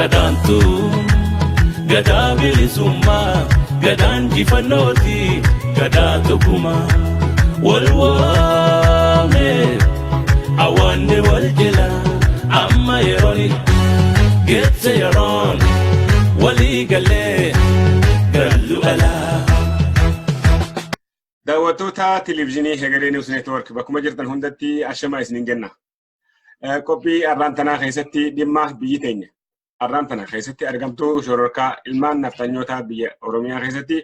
Gadantu gadabilisumma gadan jifanoti gadatokuma walwame awande waljila amma yeroni getse yaron wali galle gallu ala daawwattoota televezyiinii Hegeree News Network bakkuma jirtan hundatti ashama isinin jenna. Qophii arraan tanaa keessatti dhimma biyyi teenya arraan tana keessatti argamtuu shororkaa ilmaan naftanyoota biyya Oromiyaa keessatti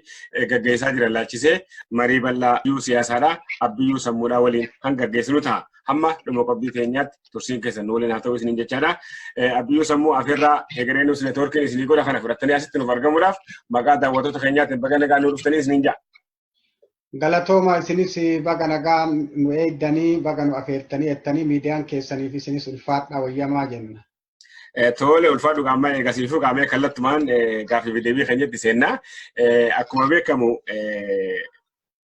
gaggeessaa jiran laalchisee marii bal'aa siyaasaadha abbiyyuu sammuudhaa waliin kan gaggeessinu ta'a. Hamma dhuma qophii teenyaatti tursiin keessan waliin haa ta'u isinin jechaadha. Abbiyyuu sammuu afeerraa Hegeree News Network isinii godha kana fudhattanii asitti nuuf argamuudhaaf maqaa daawwattoota keenyaatiin baga nagaa nuu dhuftanii isinin jaa. Galatoma isinis baga nagaa nu eegdanii baga nu afeertanii ettanii miidiyaan keessaniif isinis ulfaadhaa wayyamaa jenna. Tole ulfaadhu qaama eegasiifuu qaamee kallattumaan gaaffii deebii keenyatti seenna. Akkuma beekamu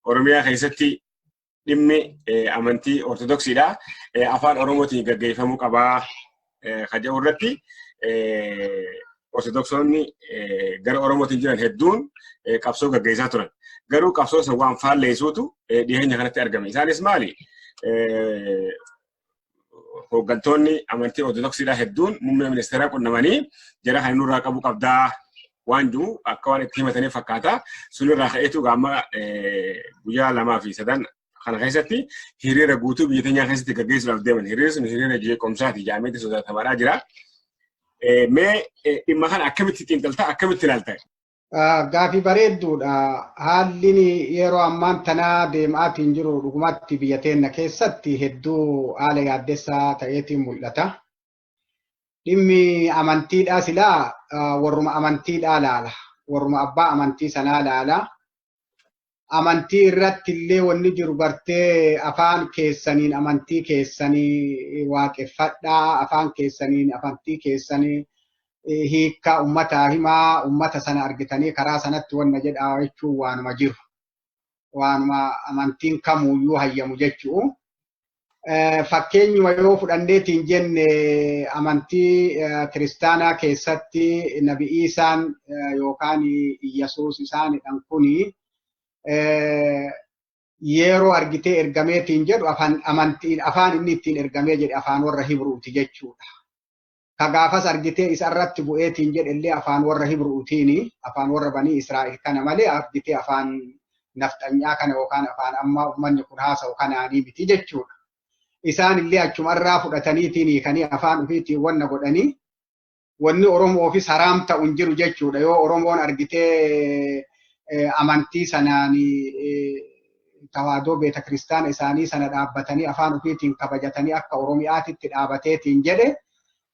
Oromiyaa keessatti dhimmi amantii Ortodoksiidha. Afaan Oromootiin gaggeeffamuu qabaa jedhu irratti Ortodoksonni gara Oromootiin jiran hedduun qabsoo gaggeessaa turan. Garuu qabsoo san waan faalleessuutu dhiyeenya kanatti argame. Isaanis maali? Hooggantoonni amantii Ortodoksiidhaa hedduun muummee ministeeraa qunnamanii jara kan nurraa qabu qabdaa waan jiru akka waan itti himatanii fakkaata. Sunirraa ka'eetu gaama guyyaa 2 fi 3 kana keessatti hiriira guutuu biyya teenyaa keessatti gaggeessuudhaaf deeman. Hiriirri sun hiriira jeequmsaati jedhameeti sodaatamaa jira. Mee dhimma kana akkamitti xiinxaltaa akkamitti ilaalta? Gaaffii bareedduudha. Haalli yeroo ammaan tanaa deemaatiin jiru dhugumatti biyya teenya keessatti hedduu haala yaaddessaa ta'eetiin mul'ata. Dhimmi amantiidhaa silaa warruma amantiidhaa laala. Warruma abbaa amantii sanaa laala. Amantii irratti illee wanni jiru bartee afaan keessaniin amantii keessanii waaqeffadhaa, afaan keessaniin amantii keessanii hiikka ummataa himaa ummata sana argitanii karaa sanatti wanna jedhaa jechuun waanuma jiru. Waanuma amantiin kamuuyyuu hayyamu jechuu. Fakkeenyuma yoo fudhanneetiin jenne amantii kiristaanaa keessatti Nabi Iisaan yookaan Iyyesuus isaanidhaan kuni yeroo argitee ergameetiin jedhu afaan inni ittiin ergamee jedhe afaan warra Hibruuti jechuudha. Kagaafas argitee isarratti bu'eetiin jedhellee afaan warra Hibruutiini, afaan warra Banii Israa'el kana malee argitee afaan nafxanyaa kana yookaan afaan ammaa uummanni kun haasa'u kanaanii miti jechuudha. Isaan illee achumarraa fudhataniitiin hiikanii afaan ofiitiin wanna godhanii wanni Oromoofis haraam ta'u hin jiru jechuudha. Yoo Oromoon argitee amantii sanaan tawaadoo beeta kiristaana isaanii sana dhaabbatanii afaan ofiitiin kabajatanii akka Oromiyaatitti dhaabateetiin jedhe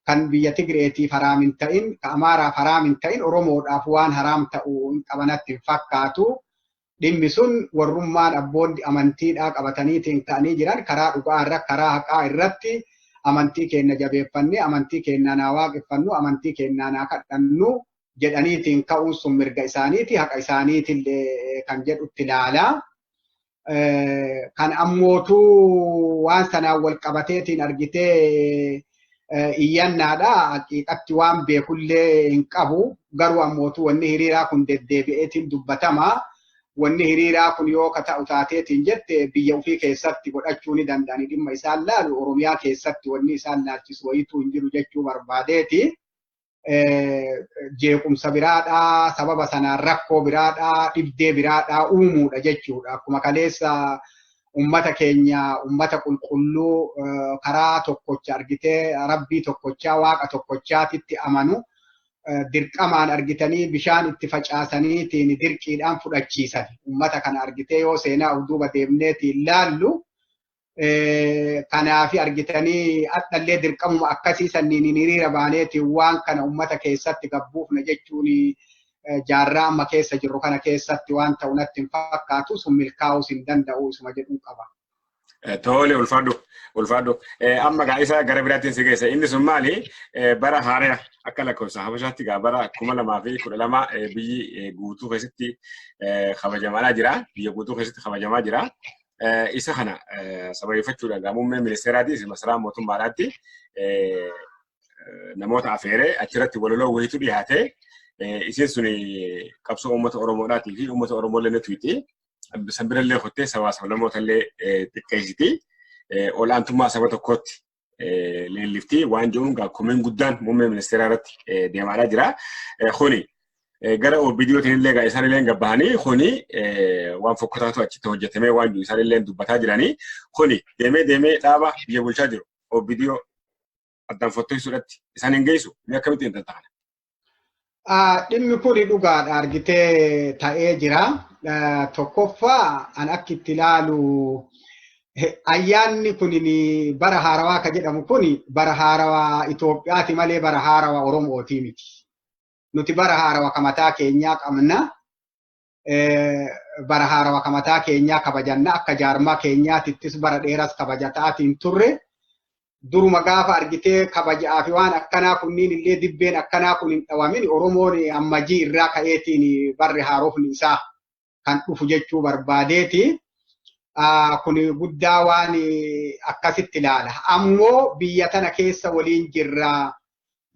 kan biyya Tigreetiif haraam hin ta'in, ka Amaaraaf haraam hin ta'in, Oromoodhaaf waan haraam ta'uu hin qabanatti hin fakkaatu. Dhimmi sun warrummaan abboonni amantiidhaa qabataniitiin ka'anii jiran karaa dhugaa irra karaa haqaa irratti amantii keenya jabeeffannee amantii keenya naa waaqeffannu amantii keenya naa kadhannu jedhaniitiin ka'uun sun mirga isaaniiti haqa isaaniitillee kan jedhutti ilaalaa. Kan ammootuu waan sanaan wal qabateetiin argitee iyyannaadha haqiiqatti waan beekullee hin qabu garuu ammootuu wanni hiriiraa kun deddeebi'eetiin dubbatama. Wanni hiriiraa kun yoo ta'u taateetiin jette biyya ofii keessatti godhachuu ni danda'ani dhimma isaan laalu Oromiyaa keessatti wanni isaan laalchisu wayituu hin jiru jechuu barbaadeeti. Jeequmsa biraadhaa sababa sanaan rakkoo biraadhaa dhibdee biraadhaa uumuudha jechuudha. Akkuma kaleessa ummata keenya ummata qulqulluu karaa tokkocha argitee rabbii tokkochaa waaqa tokkochaatitti amanu dirqamaan argitanii bishaan itti facaasaniitiin dirqiidhaan fudhachiisan. Ummata kana argitee yoo seenaa duuba deemneetiin laallu kanaafi argitanii adhallee dirqamuma akkasii sanniin hiriira baaneetiin waan kana ummata keessatti gabbuufna jechuun jaarraa amma keessa jirru kana keessatti waan ta'u natti hin fakkaatu sun milkaa'uus hin danda'u isuma jedhuun qaba. Tole ulfaadhu. Amma gaa'isa gara biraattiin si geessa. Inni sun maali? Bara haaraa akka lakkoofsa Habashaatti bara 2012 biyyi guutuu keessatti kabajamaa jira. Biyya guutuu keessatti kabajamaa jira. Isa kana sababeeffachuudhaan muummee ministeeraatis masaraa mootummaadhaatti namoota afeeree achirratti waloloo wayitu dhiyaate isin suni qabsoo uummata Oromoodhaatii fi uummata Oromoollee ni tuuti. Sanbirallee hottee sabaa namootallee xiqqeessiti. Olaantummaa saba tokkootti leellifti waan jiruun komeen guddaan muummee ministeeraa irratti deemaa jira. Kuni gara OBD'ootiin illee isaan illee gabbahanii kuni waan fokkataatu achitti hojjetamee waan jiru isaan illee dubbataa jiranii kuni deemee dhaaba biyya bulchaa jiru OBD'oo addaan fottoisuudhaatti isaan hin geessu ni akkamitti hin tattaafan. Dhimmi kun dhugaadha argitee ta'ee jira. Tokkoffaa an akka itti ilaalu ayyaanni kun bara haarawaa ka jedhamu kun bara haarawaa Itoophiyaati malee bara haarawaa Oromooti miti. Nuti bara haarawaa kamataa keenyaa qabna. Bara haarawaa kamataa keenyaa kabajanna akka jaarmaa keenyaatittis bara dheeras kabajataatiin turre. Duruma gaafa argitee kabajaa fi waan akkanaa kunniin illee dibbeen akkanaa kun hin dhawamin Oromoon ammajii irraa ka'eetiin barri haarofni isaa kan dhufu jechuu barbaadeeti. Kun guddaa waan akkasitti ilaala. Ammoo biyya tana keessa waliin jirra.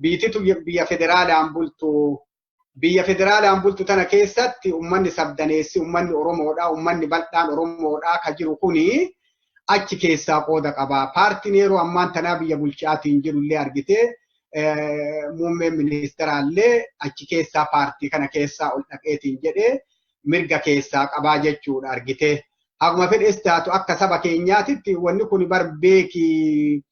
Biititu biyya federaalaan bultu. Biyya federaalaan bultu tana keessatti ummanni sabdaneessi, ummanni Oromoodhaa, ummanni bal'aan Oromoodhaa ka jiru kuni achi keessaa qooda qaba. Paartiin yeroo ammaan tanaa biyya bulchaatiin jirullee argitee muummeen ministeeraallee achi keessaa paartii kana keessaa ol dhaqeetiin jedhee mirga keessaa qabaa jechuudha argitee. Akkuma fedhes taatu akka saba keenyaatitti wanni kun barbeeki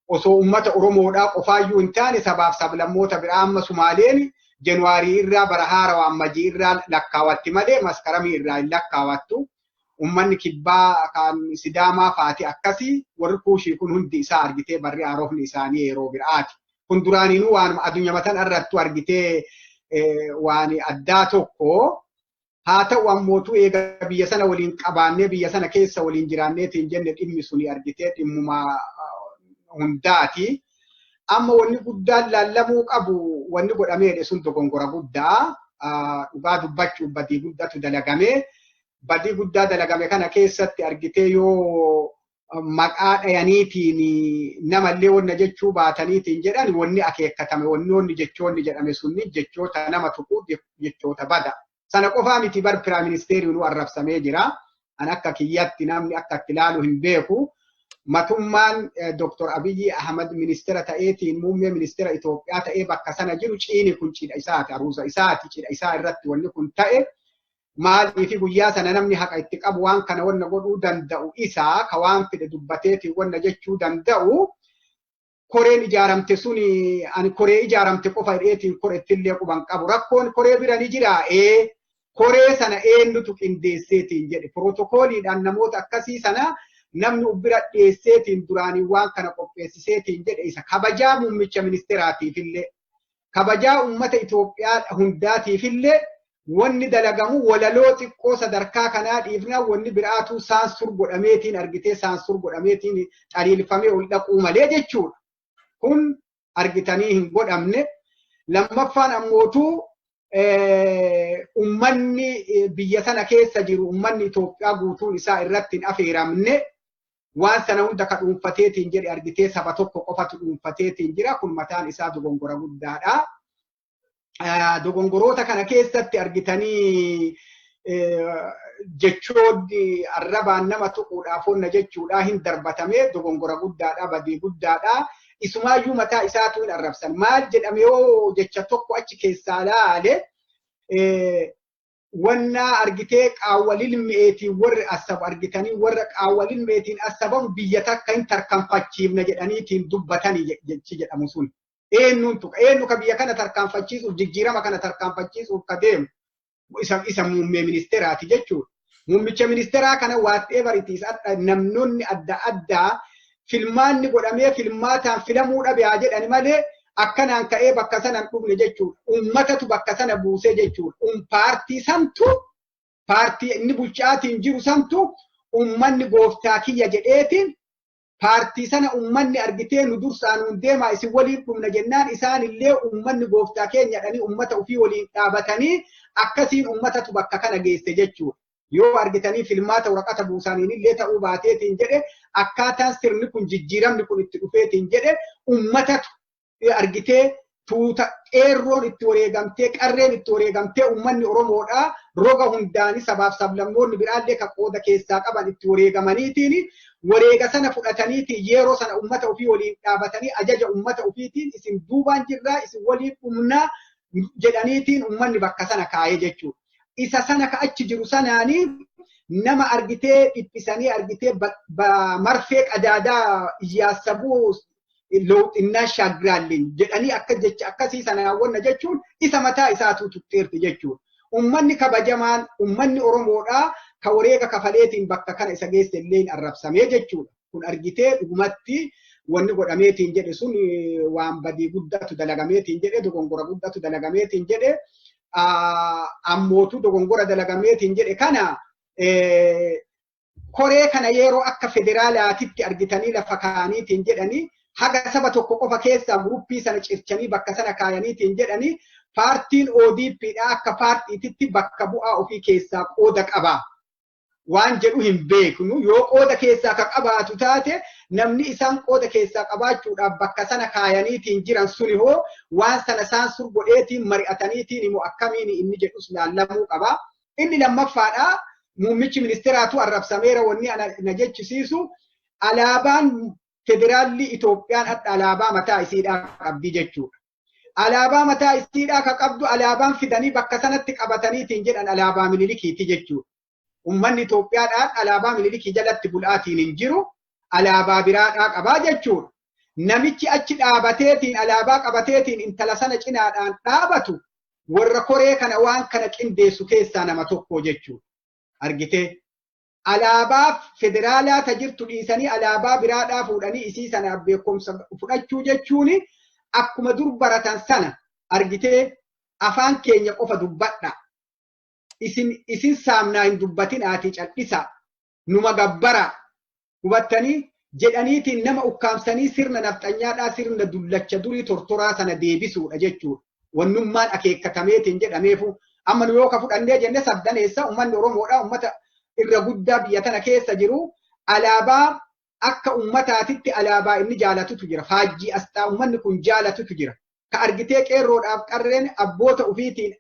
osoo ummata Oromoodhaa qofaayyuu hin taane sabaaf sablammoota biraa amma Sumaaleen Januaarii irraa bara haarawaa ammajii irraa lakkaawatti malee maskaramii irraa hin lakkaawattu. Ummanni kibbaa kan Sidaamaa faati akkasii warri kuushii kun hundi isaa argitee barri haarofni isaanii yeroo biraati. Kun duraaniinuu waan addunyaa mataan irrattu argitee waan addaa tokko haa ta'u ammootu eega biyya sana waliin qabaannee biyya sana keessa waliin jiraanneetiin jenne dhimmi suni argitee dhimmuma hundaati. Amma wanni guddaan laallamuu qabu wanni godhameedhe sun dogongora guddaa dhugaa dubbachuuf badii guddatu dalagamee. Badii guddaa dalagame kana keessatti argitee yoo maqaa dhayaniitiin namallee wanna jechuu baataniitiin jedhan wanni akeekkatame wanni jechoonni jedhame sunni jechoota nama tuquu jechoota bada. Sana qofaa miti bar piraaministeerii nu arrabsamee jira. An akka kiyyatti namni akka itti ilaalu hin beeku. Matummaan Dr. Abiy Ahmad ministeera ta'eetiin muummee ministeera Itoophiyaa ta'ee bakka sana jiru ciini kun cidha isaati aruusa isaati cidha isaa irratti wanni kun ta'e. Maaliif guyyaa sana namni haqa itti qabu waan kana wanna godhuu danda'u isaa ka waan fide dubbateetiin wanna jechuu danda'u koreen ijaaramte suni ani koree ijaaramte qofa hidheetiin koreettillee quban qabu rakkoon koree bira ni jira koree sana eenyutu qindeesseetiin jedhe pirootokooliidhaan namoota akkasii sana namni ubbira dhiyeesseetiin duraanii waan kana qopheessiseetiin jedhe isa kabajaa muummicha ministeeraatiifillee kabajaa uummata Itoophiyaa hundaatiifillee wanni dalagamu walaloo xiqqoo sadarkaa kanaa dhiifnaa wanni biraatu saansur godhameetiin argitee saansur godhameetiin xaliilfamee ol dhaquu malee jechuudha. Kun argitanii hin godhamne. Lammaffaan ammootu ummanni biyya sana keessa jiru ummanni Itoophiyaa guutuun isaa irratti hin afeeramne waan sana hunda ka dhuunfateetiin jedhe argitee saba tokko qofatu dhuunfateetiin jira kun mataan isaa dogongora guddaadha. Dogongoroota kana keessatti argitanii jechoonni arrabaan nama tuquudhaaf onna jechuudha hin darbatamee dogongora guddaadha badii guddaadha. Isumaayyuu mataa isaatu hin arrabsan. Maal jedhame yoo jecha tokko achi keessaa laale wanna argitee qaawwaliin meetiin warri asab argitanii warra qaawwaliin meetiin asabamu biyya takka hin tarkaanfachiifna jedhaniitiin dubbatanii jechi jedhamu sun. Eenyu ka biyya kana tarkaanfachiisuuf jijjiirama kana tarkaanfachiisuuf ka deemu isa muummee ministeeraati jechuudha. Muummicha ministeeraa kana whatever it is namnoonni adda addaa filmaanni godhamee filmaataan filamuu dhabe jedhani malee akkanaan ka'ee bakka sana hin dhufne jechuudha. Uummatatu bakka sana buusee jechuudha. Paartii santu paartii inni bulchaatiin jiru santu uummanni gooftaa kiyya jedheetiin paartii sana uummanni argitee nu dursaan nu deemaa isin waliin dhumna jennaan isaan illee uummanni gooftaa keenya jedhanii uummata ofii waliin dhaabatanii akkasiin uummatatu bakka kana geesse jechuudha. Yoo argitanii filmaata waraqata buusaniin illee ta'uu baateetiin jedhe akkaataan sirni kun jijjiiramni kun itti dhufeetiin jedhe uummatatu argitee tuuta qeerroon itti wareegamtee qarreen itti wareegamtee ummanni Oromoodhaa roga hundaani sabaaf sablammoonni biraallee ka qooda keessaa qaban itti wareegamaniitiin wareega sana fudhataniitiin yeroo sana ummata ofii waliin dhaabatanii ajaja ummata ofiitiin isin duubaan jirraa isin waliin dhumnaa jedhaniitiin ummanni bakka sana kaayee jechuudha. Isa sana ka achi jiru sanaanii nama argitee dhiphisanii argitee marfee qadaadaa iyyaasabuu looxinnaa shaagraalleen jedhanii akka jecha akkasii sanaawwanna jechuun isa mataa isaatu tutteerti jechuudha. Ummanni kabajamaan ummanni Oromoodhaa ka wareega kafaleetiin bakka kana isa geesse illee arrabsamee jechuudha. Kun argitee dhugumatti wanni godhameetiin jedhe sun waan badii guddatu dalagameetiin jedhe dogongora guddatu dalagameetiin jedhe ammootu dogongora dalagameetiin jedhe kana koree kana yeroo akka federaalaatitti argitanii lafa kaaniitiin jedhanii haga saba tokko qofa keessaa guruppii sana circhanii bakka sana kaayaniitiin jedhanii paartiin ODPdha akka paartiititti bakka bu'aa ofii keessaa qooda qaba. Waan jedhu hin beeknu yoo qooda keessaa ka qabaatu taate namni isaan qooda keessaa qabaachuudhaaf bakka sana kaayaniitiin jiran suni hoo waan sana isaan surgodheetiin mari'ataniitiin immoo akkamiin inni jedhus laallamuu qaba. Inni lammaffaadha muummichi ministeeraatu arrabsameera wanni na jechisiisu alaabaan federaalli Itoophiyaan hadha alaabaa mataa isiidhaa qabdi jechuudha. Alaabaa mataa isiidhaa ka qabdu alaabaan fidanii bakka sanatti qabataniitiin jedhan alaabaa Minilikiiti jechuudha. Ummanni Itoophiyaadhaan alaabaa Minilikii jalatti bulaatiin hin jiru alaabaa biraadhaa qabaa jechuudha. Namichi achi dhaabateetiin alaabaa qabateetiin intala sana cinaadhaan dhaabatu warra koree kana waan kana qindeessu keessaa nama tokko jechuudha. Argitee alaabaa federaalaa tajirtu dhiisanii alaabaa biraadhaa fuudhanii isii sana beekumsa fudhachuu jechuun akkuma dur baratan sana argitee afaan keenya qofa dubbadha. Isin saamnaa hin dubbatin ati cal'isa numa gabbara hubattanii jedhaniitiin nama ukkaamsanii sirna nafxanyaadhaa sirna dullacha durii tortoraa sana deebisuudha jechuudha. Wannummaan akeekkatameetiin jedhameefu amma nu yoo ka fudhannee jenne sabdaneessa ummanni Oromoodhaa ummata irra guddaa biyya tana keessa jiru alaabaa akka ummataatitti alaabaa inni jaalatutu jira. Faajjii asxaa ummanni kun jaalatutu jira. Ka argitee qeerroodhaaf qarreen abboota ufiitiin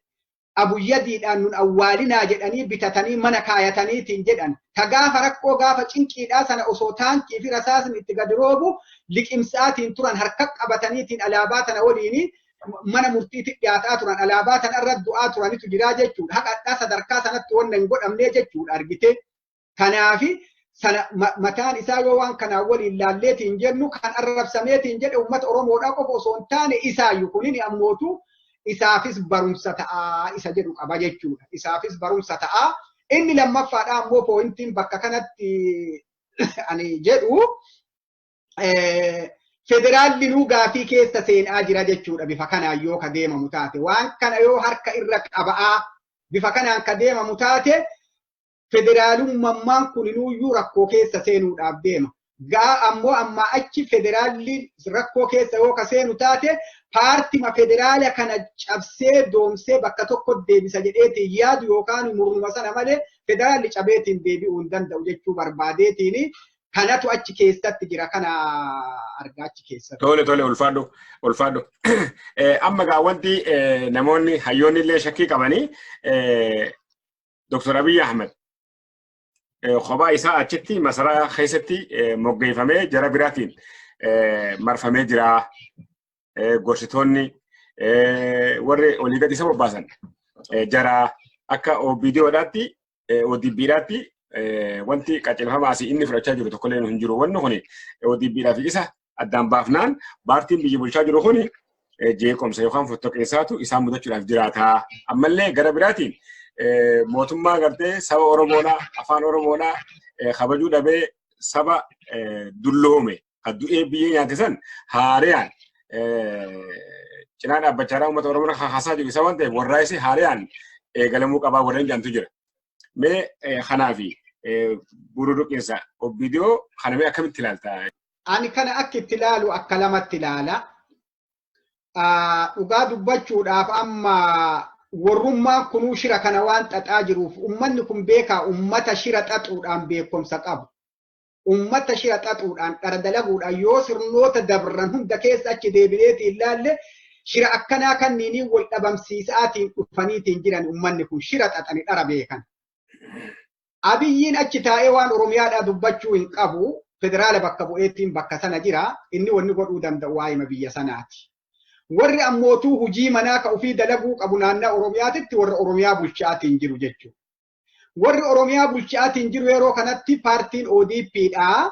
abuyyadiidhaan nun awwaalinaa jedhanii bitatanii mana kaayataniitiin jedhan. Ka gaafa rakkoo gaafa cinqiidhaa sana osoo taankii fi rasaasni itti gadi roobu liqimsaatiin turan harka qabataniitiin alaabaa tana waliin mana murtiitti dhiyaataa turan alaabaa tana irra du'aa turanitu jiraa jechuudha. Haqadhaa sadarkaa sanatti wanta hin godhamnee jechuudha argitee. Kanaafi sana mataan isaa yoo waan kanaan waliin laalleetiin jennu kan arrabsameetiin jedhe uummata Oromoodhaa qofa osoo hin taane isaayyuu kunin ammootu isaafis barumsa ta'aa isa jedhu qaba jechuudha. Isaafis barumsa ta'aa. Inni lammaffaadhaa ammoo poointiin bakka kanatti ani jedhu federaalli nuu gaafii keessa seenaa jira jechuudha bifa kanaan yoo ka deemamu taate. Waan kana yoo harka irra qaba'aa bifa kanaan ka deemamu taate federaalummaan kun nuuyyuu rakkoo keessa seenuudhaaf deema. Gaa ammoo amma achi federaalli rakkoo keessa yoo ka seenu taate paartima federaala kana cabsee doomsee bakka tokko deebisa jedheetiin yaadu yookaan muruma sana malee federaalli cabeetiin deebi'uu hin danda'u jechuu barbaadeetiin kanatu achi keessatti jira kana argaa achi keessatti. Tole ulfaadhu. Amma gaa wanti namoonni hayyoonni illee shakkii qabanii Dr. Abiy Ahmed kophaa isaa achitti masaraa keessatti moggeeffamee jara biraatiin marfamee jira. Gorsitoonni warri olii gadi isa bobbaasan jara akka OBD'dhaatti ODB'dhaatti wanti qaceelfamaa asii inni fudhachaa jiru tokkollee hin jiru. Wanni kun ODB'dhaaf isa addaan baafnaan paartiin biyya bulchaa jiru kun jeequmsa yookaan fottoqeessaatu isaan mudachuudhaaf jiraata. Ammallee gara biraatiin mootummaa gartee saba Oromoodhaa afaan Oromoodhaa kabajuu dhabee saba dulloome kan du'ee biyyee nyaate san haariyaan cinaa dhaabbachaa uummata Oromoo haasaa jiru isa waan ta'eef warraa'isi haariyaan eegalamuu qabaa warreen jaantu jira. Mee kanaafi bururuqinsa OBDO kana mee akkamitti ilaalta? Ani kana akka itti ilaalu akka lamatti ilaala. Dhugaa dubbachuudhaaf amma warrummaan kunuu shira kana waan xaxaa jiruuf ummanni kun beekaa ummata shira xaxuudhaan beekumsa qabu. ummata shira xaxuudhaan dhara dalaguudhaan yoo sirnoota dabran hunda keessa achi deebineeti ilaalle shira akkanaa kanniinii wal dhabamsiisaatiin dhufaniitiin jiran ummanni kun shira xaxani dhara beekan. Abiyyiin achi taa'ee waan Oromiyaadhaa dubbachuu hin qabu federaala bakka bu'eetiin bakka sana jira inni wanni godhuu danda'u waa'ima biyya sanaati. Warri ammootuu hujii manaa ka ofii dalaguu qabu naannaa Oromiyaatitti warra Oromiyaa bulchaatiin jiru jechuudha. Warri Oromiyaa bulchaatiin jiru yeroo kanatti paartiin ODP'dhaa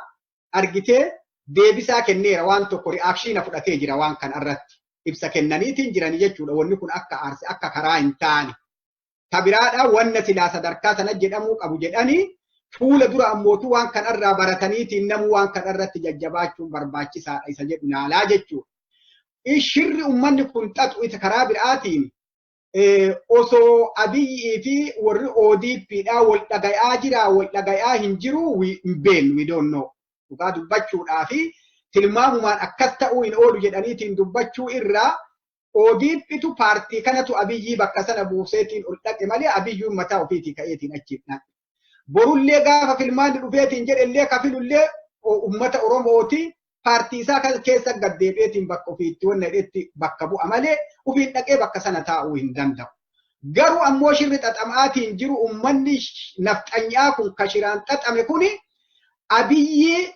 argitee deebisaa kenneera waan tokko ri'aakshiina fudhatee jira waan kan irratti ibsa kennaniitiin jirani jechuudha. Wanni kun akka aarse akka karaa hin taane. Tabiraadhaa wanna silaa sadarkaa sana jedhamuu qabu jedhanii fuula dura ammootuu waan kan irraa barataniitiin namuu waan kan irratti jajjabaachuun barbaachisaadha isa jedhu naalaa jechuudha. Shirri ummanni kun xaxu isa karaa biraatiin osoo Abiyyii fi warri ODP'dhaa wal dhagayaa jira wal dhagayaa hin jiru hin beeknu we don't know. Dhugaa dubbachuudhaa fi tilmaamumaan akkas ta'uu hin oolu jedhaniitiin dubbachuu irraa ODP'tu paartii kanatu Abiyyii bakka sana buuseetiin ol dhaqe malee Abiyyuun mataa ofiitii ka'eetiin achi hin dhaqe. Borullee gaafa filmaanni dhufeetiin jedhellee kafilullee ummata Oromooti paartii isaa keessa gaddeebi'eetiin bakka ofiitti wanna jedhetti bakka bu'a malee ofiin dhaqee bakka sana taa'uu hin danda'u. Garuu ammoo shirri xaxamaatiin jiru ummanni nafxanyaa kun ka shiraan xaxame kuni Abiyyii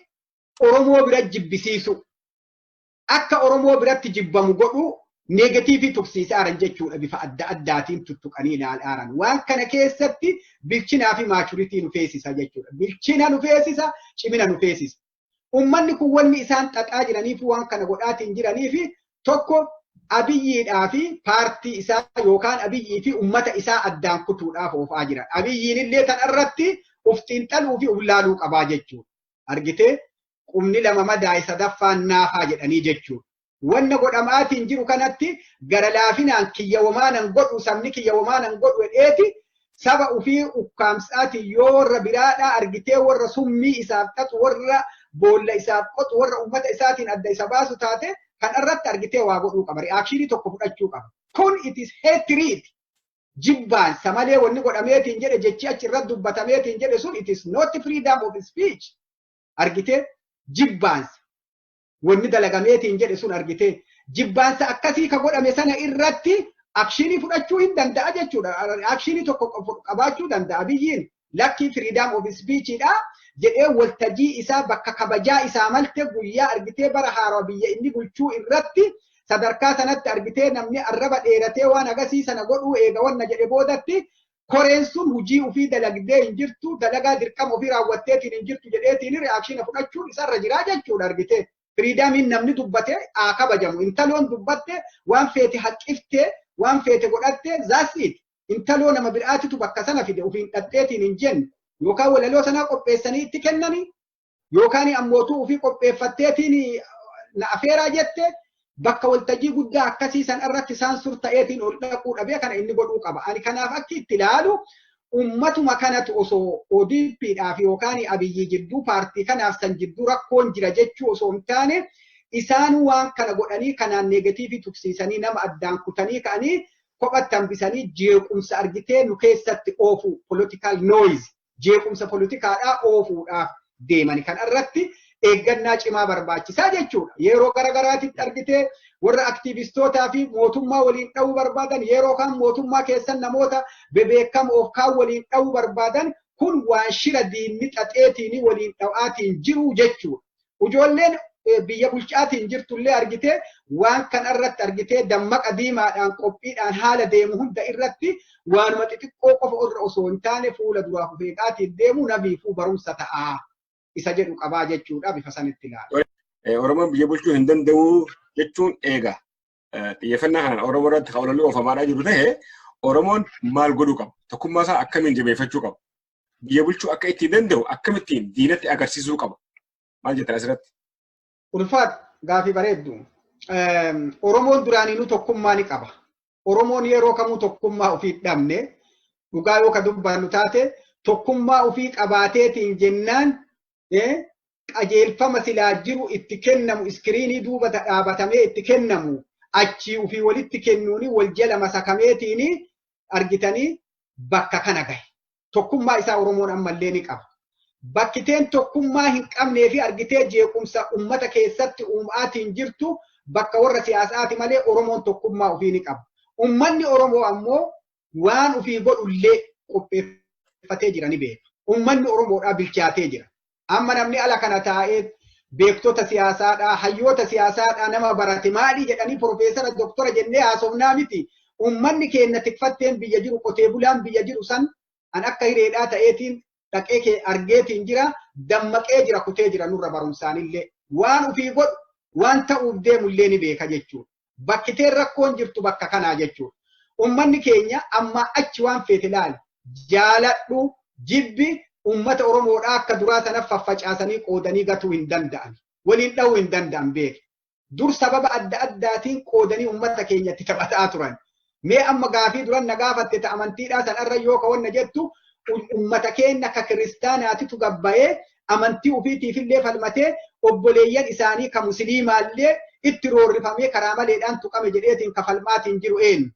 Oromoo bira jibbisiisu akka Oromoo biratti jibbamu godhu neegatiivii tuqsiisaaran jechuudha bifa adda addaatiin tuttuqanii ilaalaaran. Waan kana keessatti bilchinaa fi maachuritii nu feesisa jechuudha. Bilchina nu feesisa, cimina nu feesisa. Ummanni kun wanni isaan xaxaa jiraniif waan kana godhaatiin jiraniif tokko Abiyyiidhaa fi paartii isaa yookaan Abiyyii fi ummata isaa addaan kutuudhaaf oofaa jiran. Abiyyiin illee tan irratti uf xiinxaluu fi uf laaluu qabaa jechuudha. Argitee qubni lama madaa'e sadaffaan naafaa jedhanii jechuudha. Wanna godhamaatiin jiru kanatti gara laafinaan kiyyawamaanan godhu sabni kiyyawamaanan godhu hedheeti saba ufii ukkaamsaatiin yoo warra biraadhaa argitee warra summii isaaf xaxu warra boolla isaaf qotu warra ummata isaatiin adda isa baasu taate kan irratti argitee waa godhuu qaba. Ri'aakshinii tokko fudhachuu qaba. Kun it is hatred. Jibbaansa malee wanni godhameetiin jedhe jechi achi irratti dubbatameetiin jedhe sun it is not freedom of speech. Argitee jibbaansa. Wanni dalagameetiin jedhe sun argitee jibbaansa akkasii ka godhame sana irratti akshinii fudhachuu hin danda'a jechuudha. Akshinii tokko qabaachuu danda'a biyyiin lakkii freedom of speechidha jedhee waltajjii isaa bakka kabajaa isaa malte guyyaa argitee bara haaraa biyya inni bulchuu irratti sadarkaa sanatti argitee namni arraba dheeratee waan agasii sana godhuu eega wanna jedhe boodatti koreen sun hujii ufii dalagdee hin jirtu dalagaa dirqama ofii raawwatteetiin hin jirtu jedheetiin ri'aakshiina fudhachuun isarra jiraa jechuudha argitee. Firiidaamiin namni dubbate haa kabajamu. Intaloon dubbatte waan feete haqqiftee waan feete godhatte zaasiit. Intaloo nama biraatitu bakka sana fide ofiin dhatteetiin hin jenne yookaan walaloo sanaa qopheessanii itti kennanii yookaan ammootuu ofii qopheeffatteetiin na afeeraa jette bakka waltajjii guddaa akkasii san irratti isaan sur ta'eetiin ol dhaquu dhabee kana inni godhuu qaba. Ani kanaaf akka itti ilaalu ummatuma kanatu osoo ODP'dhaaf yookaan Abiyyii jidduu paartii kanaaf san jidduu rakkoon jira jechuu osoo hin taane isaan waan kana godhanii kanaan neegatiivii tuqsiisanii nama addaan kutanii ka'anii kophatti hambisanii jeequmsa argitee nu keessatti oofu political noise jeequmsa politikaadhaa oofuudhaaf deemani kan irratti eeggannaa cimaa barbaachisaa jechuudha. Yeroo garagaraatitti argitee warra aktiivistootaa fi mootummaa waliin dha'uu barbaadan yeroo kan mootummaa keessan namoota bebeekamoo kaan waliin dha'uu barbaadan kun waan shira diinni xaxeetiin waliin dha'aatiin jiru jechuudha. Ijoolleen biyya bulchaatiin jirtullee argitee waan kan irratti argitee dammaqa diimaadhaan qophiidhaan haala deemu hunda irratti waanuma xixiqqoo qofa irra osoo hin taane fuula duraaf beekaatiin deemu nafiifuu barumsa ta'a. Isa jedhu qabaa jechuudha bifa sanitti ilaala. Oromoon biyya bulchuu hin danda'u jechuun eega. Xiyyeeffannaa kanaan Oromoo irratti hawlaluu oofamaadhaa jiru ta'e Oromoon maal godhuu qaba? Tokkummaa isaa akkamiin jabeeffachuu qaba? Biyya bulchuu akka ittiin danda'u akkamittiin diinatti agarsiisuu qaba? Maal jettan asirratti? Ulfaat gaafii bareeddu. Oromoon duraaniinuu tokkummaa ni qaba. Oromoon yeroo kamuu tokkummaa ofii dhabne dhugaa yoo ka dubbannu taate tokkummaa ofii qabaateetiin jennaan qajeelfama silaa jiru itti kennamu iskiriinii duuba dhaabatamee itti kennamu achii ofii walitti kennuuni wal jala masakameetiin argitanii bakka kana gahe. Tokkummaa isaa Oromoon ammallee ni qaba. bakkiteen tokkummaa hin qabnee fi argitee jeequmsa ummata keessatti uumaatiin jirtu bakka warra siyaasaati malee Oromoon tokkummaa ofii ni qaba. Ummanni Oromoo ammoo waan ofii godhullee qopheeffatee jira ni beeka. Ummanni Oromoodhaa bilchaatee jira. Amma namni ala kana taa'ee beektota siyaasaadhaa, hayyoota siyaasaadhaa nama barate maalii jedhanii profeesara doktora jennee haasofnaa miti. Ummanni keenya tikfatteen biyya jiru qotee bulaan biyya jiru san an akka hireedhaa ta'eetiin dhaqee argeetiin jira, dammaqee jira, kutee jira nurra barumsaanillee. Waan ofii godhu waan ta'uuf deemullee ni beeka jechuudha. Bakkiteen rakkoon jirtu bakka kanaa jechuudha. Ummanni keenya amma achi waan feete ilaali. Jaaladhu jibbi ummata Oromoodhaa akka duraa sana faffacaasanii qoodanii gatuu hin danda'an. Waliin dha'uu hin danda'an beeke. Dur sababa adda addaatiin qoodanii ummata keenyatti taphataa turan. Mee amma gaafii duran na gaafatte ta amantiidhaa sanarra yoo kawanna jettu ummata keenya akka kiristaanaatitu gabbayee amantii ufiitiifillee falmatee obboleeyyan isaanii ka musliimaallee itti roorrifamee karaa maleedhaan tuqame jedheetiin kafalmaatiin jiru eenyu.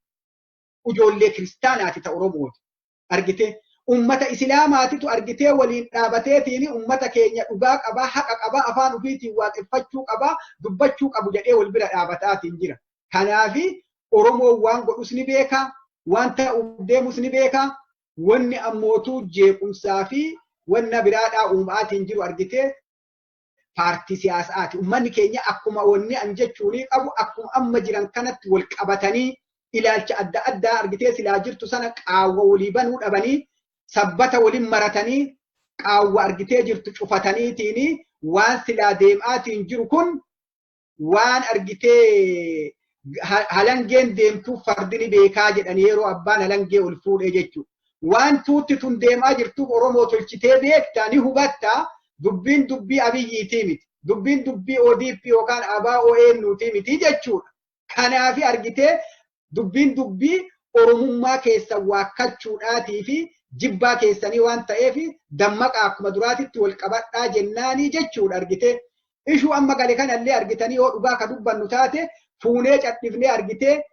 Ijoollee kiristaanaati ta Oromooti. Argitee ummata islaamaatitu argitee waliin dhaabateetiin ummata keenya dhugaa qabaa, haqa qabaa, afaan ufiitiin waaqeffachuu qabaa, dubbachuu qabu jedhee wal bira dhaabataatiin jira. Kanaafi Oromoon waan godhus ni beeka, waan ta'uuf deemus ni beeka. Wanni ammootuu jeequmsaa fi wanna biraadhaa uumaatiin jiru argitee paartii siyaasaati. Uummanni keenya akkuma wanni an jechuunii qabu akkuma amma jiran kanatti wal qabatanii ilaalcha adda addaa argitee silaa jirtu sana qaawwa walii banuu dhabanii sabbata waliin maratanii qaawwa argitee jirtu cufataniitiin waan silaa deemaatiin jiru kun waan argitee halangeen deemtuuf fardini beekaa jedhanii yeroo abbaan halangee ol fuudhee jechuudha. Waan tuutti tun deemaa jirtuuf Oromoo tolchitee beektaa ni hubattaa dubbiin dubbii Abiyyiitii miti. Dubbiin dubbii ODP yookaan ABO'nuutii miti jechuudha. Kanaafi argitee dubbiin dubbii Oromummaa keessa waakkachuudhaatii fi jibbaa keessanii waan ta'eef dammaqa akkuma duraatitti wal qabadhaa jennaanii jechuudha argitee. Ishuu amma gale kanallee argitanii yoo dhugaa ka dubbannu taate fuunee cadhifnee argitee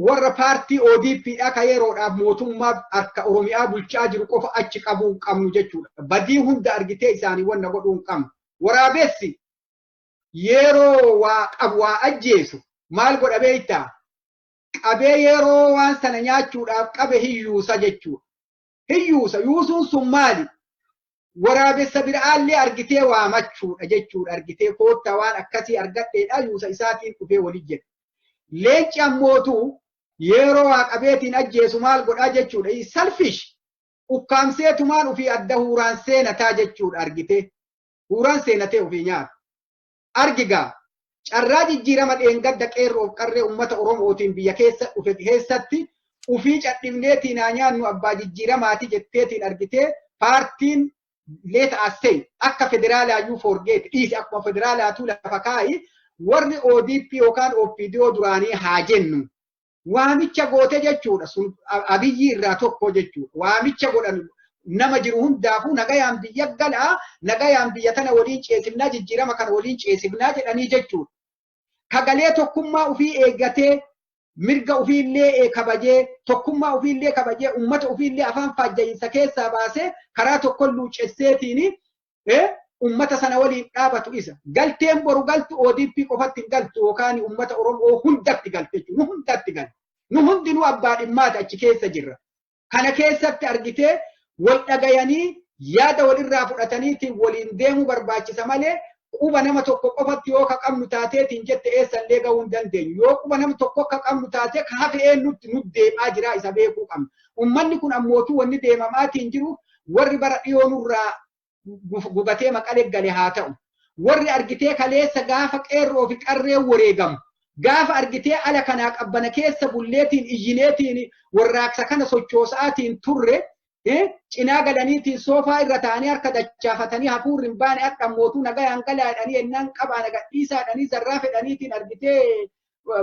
warra paartii ODPdha ka yeroodhaaf mootummaa harka Oromiyaa bulchaa jiru qofa achi qabuu qabnu jechuudha. Badii hunda argitee isaanii wanna godhuu hin qabnu. Waraabessi yeroo waa qabu waa ajjeesu maal godha beektaa? Qabee yeroo waan sana nyaachuudhaaf qabe hiyyuusa jechuudha. Hiyyuusa yuusuun sun maali? Waraabessa biraallee argitee waamachuudha jechuudha. Argitee koottaa waan akkasii argadheedha yuusa isaatiin dhufee walii jedha. Leenci ammootu yeroo waa qabeetiin ajjeesu maal godhaa jechuudha. Selfish ukkaamseetumaan ofii adda huuraan seenataa jechuudha argitee. Huuraan seenatee ofii nyaata. Argigaa carraa jijjiirama dheengadda qeerroof qarree ummata Oromootiin biyya keessa dhufe keessatti ofii cadhifneetiin haa nyaannu abbaa jijjiiramaati jetteetiin argitee paartiin leeta assee akka federaalaayyuu forgeet dhiisi akkuma federaalaatu lafa kaa'i warri ODP yookaan OPDO duraanii haa jennu. Waamicha goote jechuudha sun Abiyyi irraa tokko jechuudha. Waamicha godhan nama jiru hundaafuu nagayaan biyya galaa, nagayaan biyya tana waliin ceesifnaa, jijjiirama kana waliin ceesifnaa jedhanii jechuudha. Kagalee tokkummaa ofii eeggatee mirga ofiillee kabajee tokkummaa ofiillee kabajee ummata ofiillee afaan faajja'iinsa keessaa baasee karaa tokkon luucesseetiin ummata sana waliin dhaabatu isa. Galteen boru galtu ODP qofatti hin galtu yookaan ummata Oromoo hundatti galte jechuudha. Nu hundatti galte. Nu hundinuu abbaa dhimmaati achi keessa jirra. Kana keessatti argitee wal dhagayanii yaada walirraa fudhataniitiin waliin deemuu barbaachisa malee quba nama tokko qofatti yoo ka qabnu taateetiin jette eessallee gahuu hin dandeenyu. Yoo quba nama tokko ka qabnu taatee ka hafe eenyutti nu deemaa jira isa beekuu qabna. Ummanni kun ammootuu wanni deemamaatiin jiru warri bara dhiyoo nurraa gubatee maqalee gale haa ta'u. Warri argitee kaleessa gaafa qeerroo fi qarree wareegamu. Gaafa argitee ala kanaa qabbana keessa bulleetiin iyyineetiin warraaqsa kana sochoosaatiin turre cinaa galaniitiin soofaa irra taa'anii harka dachaafatanii hafuurri hin baane akka ammootuu nagayaan galaadhanii ennaan qabaa nagadhiisaadhanii zarraa fedhaniitiin argitee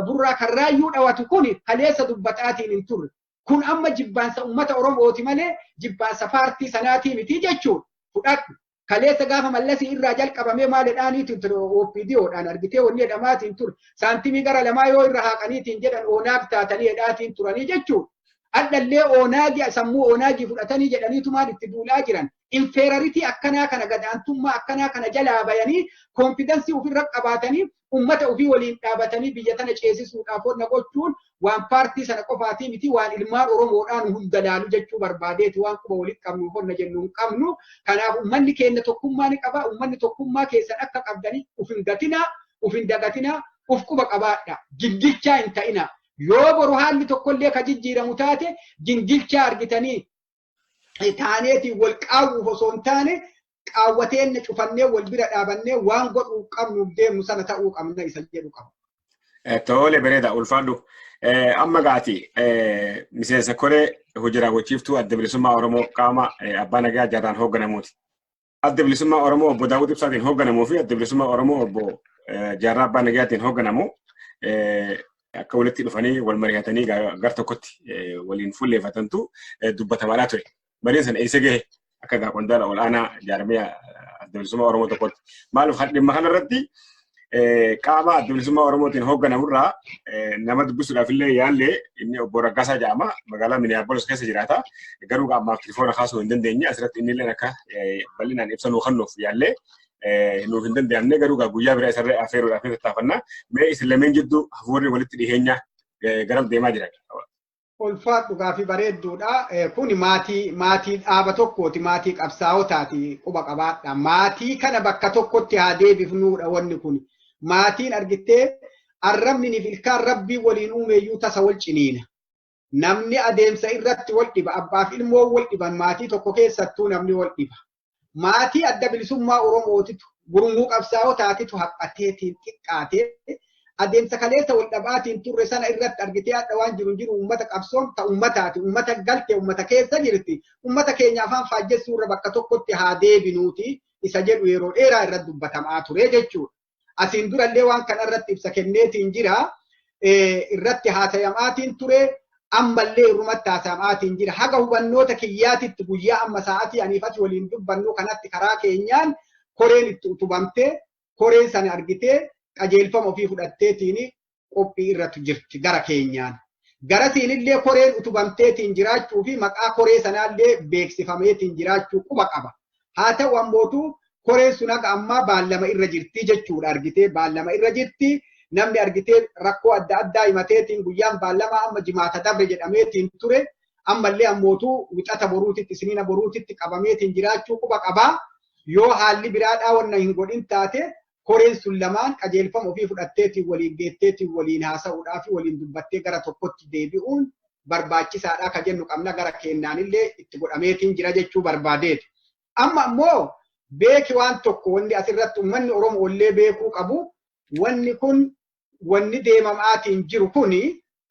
burraa karraayyuu dhawatu kun kaleessa dubbataatiin hin turre. Kun amma jibbaansa ummata Oromooti malee jibbaansa paartii sanaatii miti jechuudha. Fudhadhu. Kaleessa gaafa mallasii irraa jalqabamee maalidhaaniitiin ture OPDOdhaan argitee wanni jedhamaatiin ture. Saantimii gara lamaa yoo irra haaqaniitiin jedhan oonaag taatanii jedhaatiin turanii jechuudha. Addallee oonaagi sammuu oonaagii fudhatanii jedhaniitumaan itti duulaa jiran. inferiority akkanaa kana gadaantummaa akkanaa kana jalaa bayanii confidence ofirra qabaatanii ummata ofii waliin dhaabatanii biyya tana ceesisuudhaaf onna gochuun waan paartii sana qofaatii miti waan ilmaan Oromoodhaan hunda laalu jechuu barbaadeeti waan quba walitti qabnu onna jennu hin qabnu. Kanaaf ummanni keenya tokkummaa ni qaba. Ummanni tokkummaa keessan akka qabdanii uf hin gatinaa, uf hin dagatinaa, uf quba qabaadha. Jingilchaa hin ta'ina. Yoo boru haalli tokkollee ka jijjiiramu taate jingilchaa argitanii taaneetii wal qaawwuuf osoo hin taane qaawwateen cufannee wal bira dhaabannee waan godhuu qabnuuf deemnu sana ta'uu qabna isa jedhu qaba. Tole bareeda ulfaadhu. Amma gaati miseensa koree hojii raawwachiiftuu adda bilisummaa Oromoo qaama abbaa nagaa jaarraan hoogganamuuti. Adda bilisummaa Oromoo obbo Daawud Ibsaatiin hoogganamuu fi adda bilisummaa Oromoo obbo Jaarraa abbaa nagaatiin hoogganamu akka walitti dhufanii wal mari'atanii gar tokkotti waliin fuulleeffatantu dubbatamaadhaa ture. Mariin sana eessa gahe akka qondaala ol'aanaa jaarmee adda bilisummaa Oromoo tokkotti. Maaliif dhimma kanarratti qaama adda bilisummaa Oromootiin hoogganamurraa nama dubbisuudhaaf illee yaallee inni obbo Raggaasaa jedhama magaalaa Minneapolis keessa jiraata. Garuu ammaaf tilifoona kaasuu hin dandeenye asirratti inni illee akka bal'inaan ibsa nuu kennuuf yaallee nuuf hin dandeenye garuu guyyaa biraa isarree affeeruudhaaf tattaafannaa. Mee isin lameen jidduu hafuurri walitti dhiheenya garam deemaa jira. Ulfaadhu gaaffii bareedduudha. Kun maatii dhaaba tokkooti, maatii qabsaa'otaati quba qabaadha. Maatii kana bakka tokkotti haa deebifnuudha wanni kun. Maatiin argittee arrabni fi ilkaan rabbii waliin uumeeyyuu tasa wal ciniina. Namni adeemsa irratti wal dhiba, abbaaf ilmoo wal dhiban maatii tokko keessattuu namni wal dhiba. Maatii adda bilisummaa Oromootitu gurmuu qabsaa'otaatitu haphateetiin xiqqaatee adeemsa kaleessa wal dhabaatiin turre sana irratti argitee hadha waan jiru uummata qabsoon ta uummataati. Uummata galtee uummata keessa jirti. Uummata keenya afaan faajjessuurra bakka tokkotti haa deebinuuti isa jedhu yeroo dheeraa irratti dubbatamaa ture jechuudha. Asiin durallee waan kana irratti ibsa kenneetiin jira. Irratti haasayamaatiin ture. Ammallee irrumatti haasayamaatiin jira. Haga hubannoota kiyyaatitti guyyaa amma sa'aatii aniifati waliin dubbannu kanatti karaa keenyaan koreen itti utubamtee koreen sana argitee qajeelfama ofii fudhatteetiin qophii irratti jirti gara keenyaan. Gara siinillee koreen utubamteetiin jiraachuu fi maqaa koree sanaallee beeksifameetiin jiraachuu quba qaba. Haa ta'u ammootu koreen sun haga ammaa baallama irra jirti jechuudha argitee baallama irra jirti. Namni argitee rakkoo adda addaa himateetiin guyyaan baallama amma jimaata dabre jedhameetiin ture. Ammallee ammootu wixata boruutitti isiniina boruutitti qabameetiin jiraachuu quba qabaa. Yoo haalli biraadhaa wanna hin godhin taate koreen sun lamaan qajeelfama ofii fudhatteetiin waliin geetteetiin waliin haasa'uudhaa fi waliin dubbattee gara tokkotti deebi'uun barbaachisaadhaa ka jennu qabna gara kennaanillee itti godhameetiin jira jechuu barbaadeeti. Amma immoo beeki waan tokko wanni asirratti uummanni Oromoo illee beekuu qabu wanni kun wanni deemamaatiin jiru kuni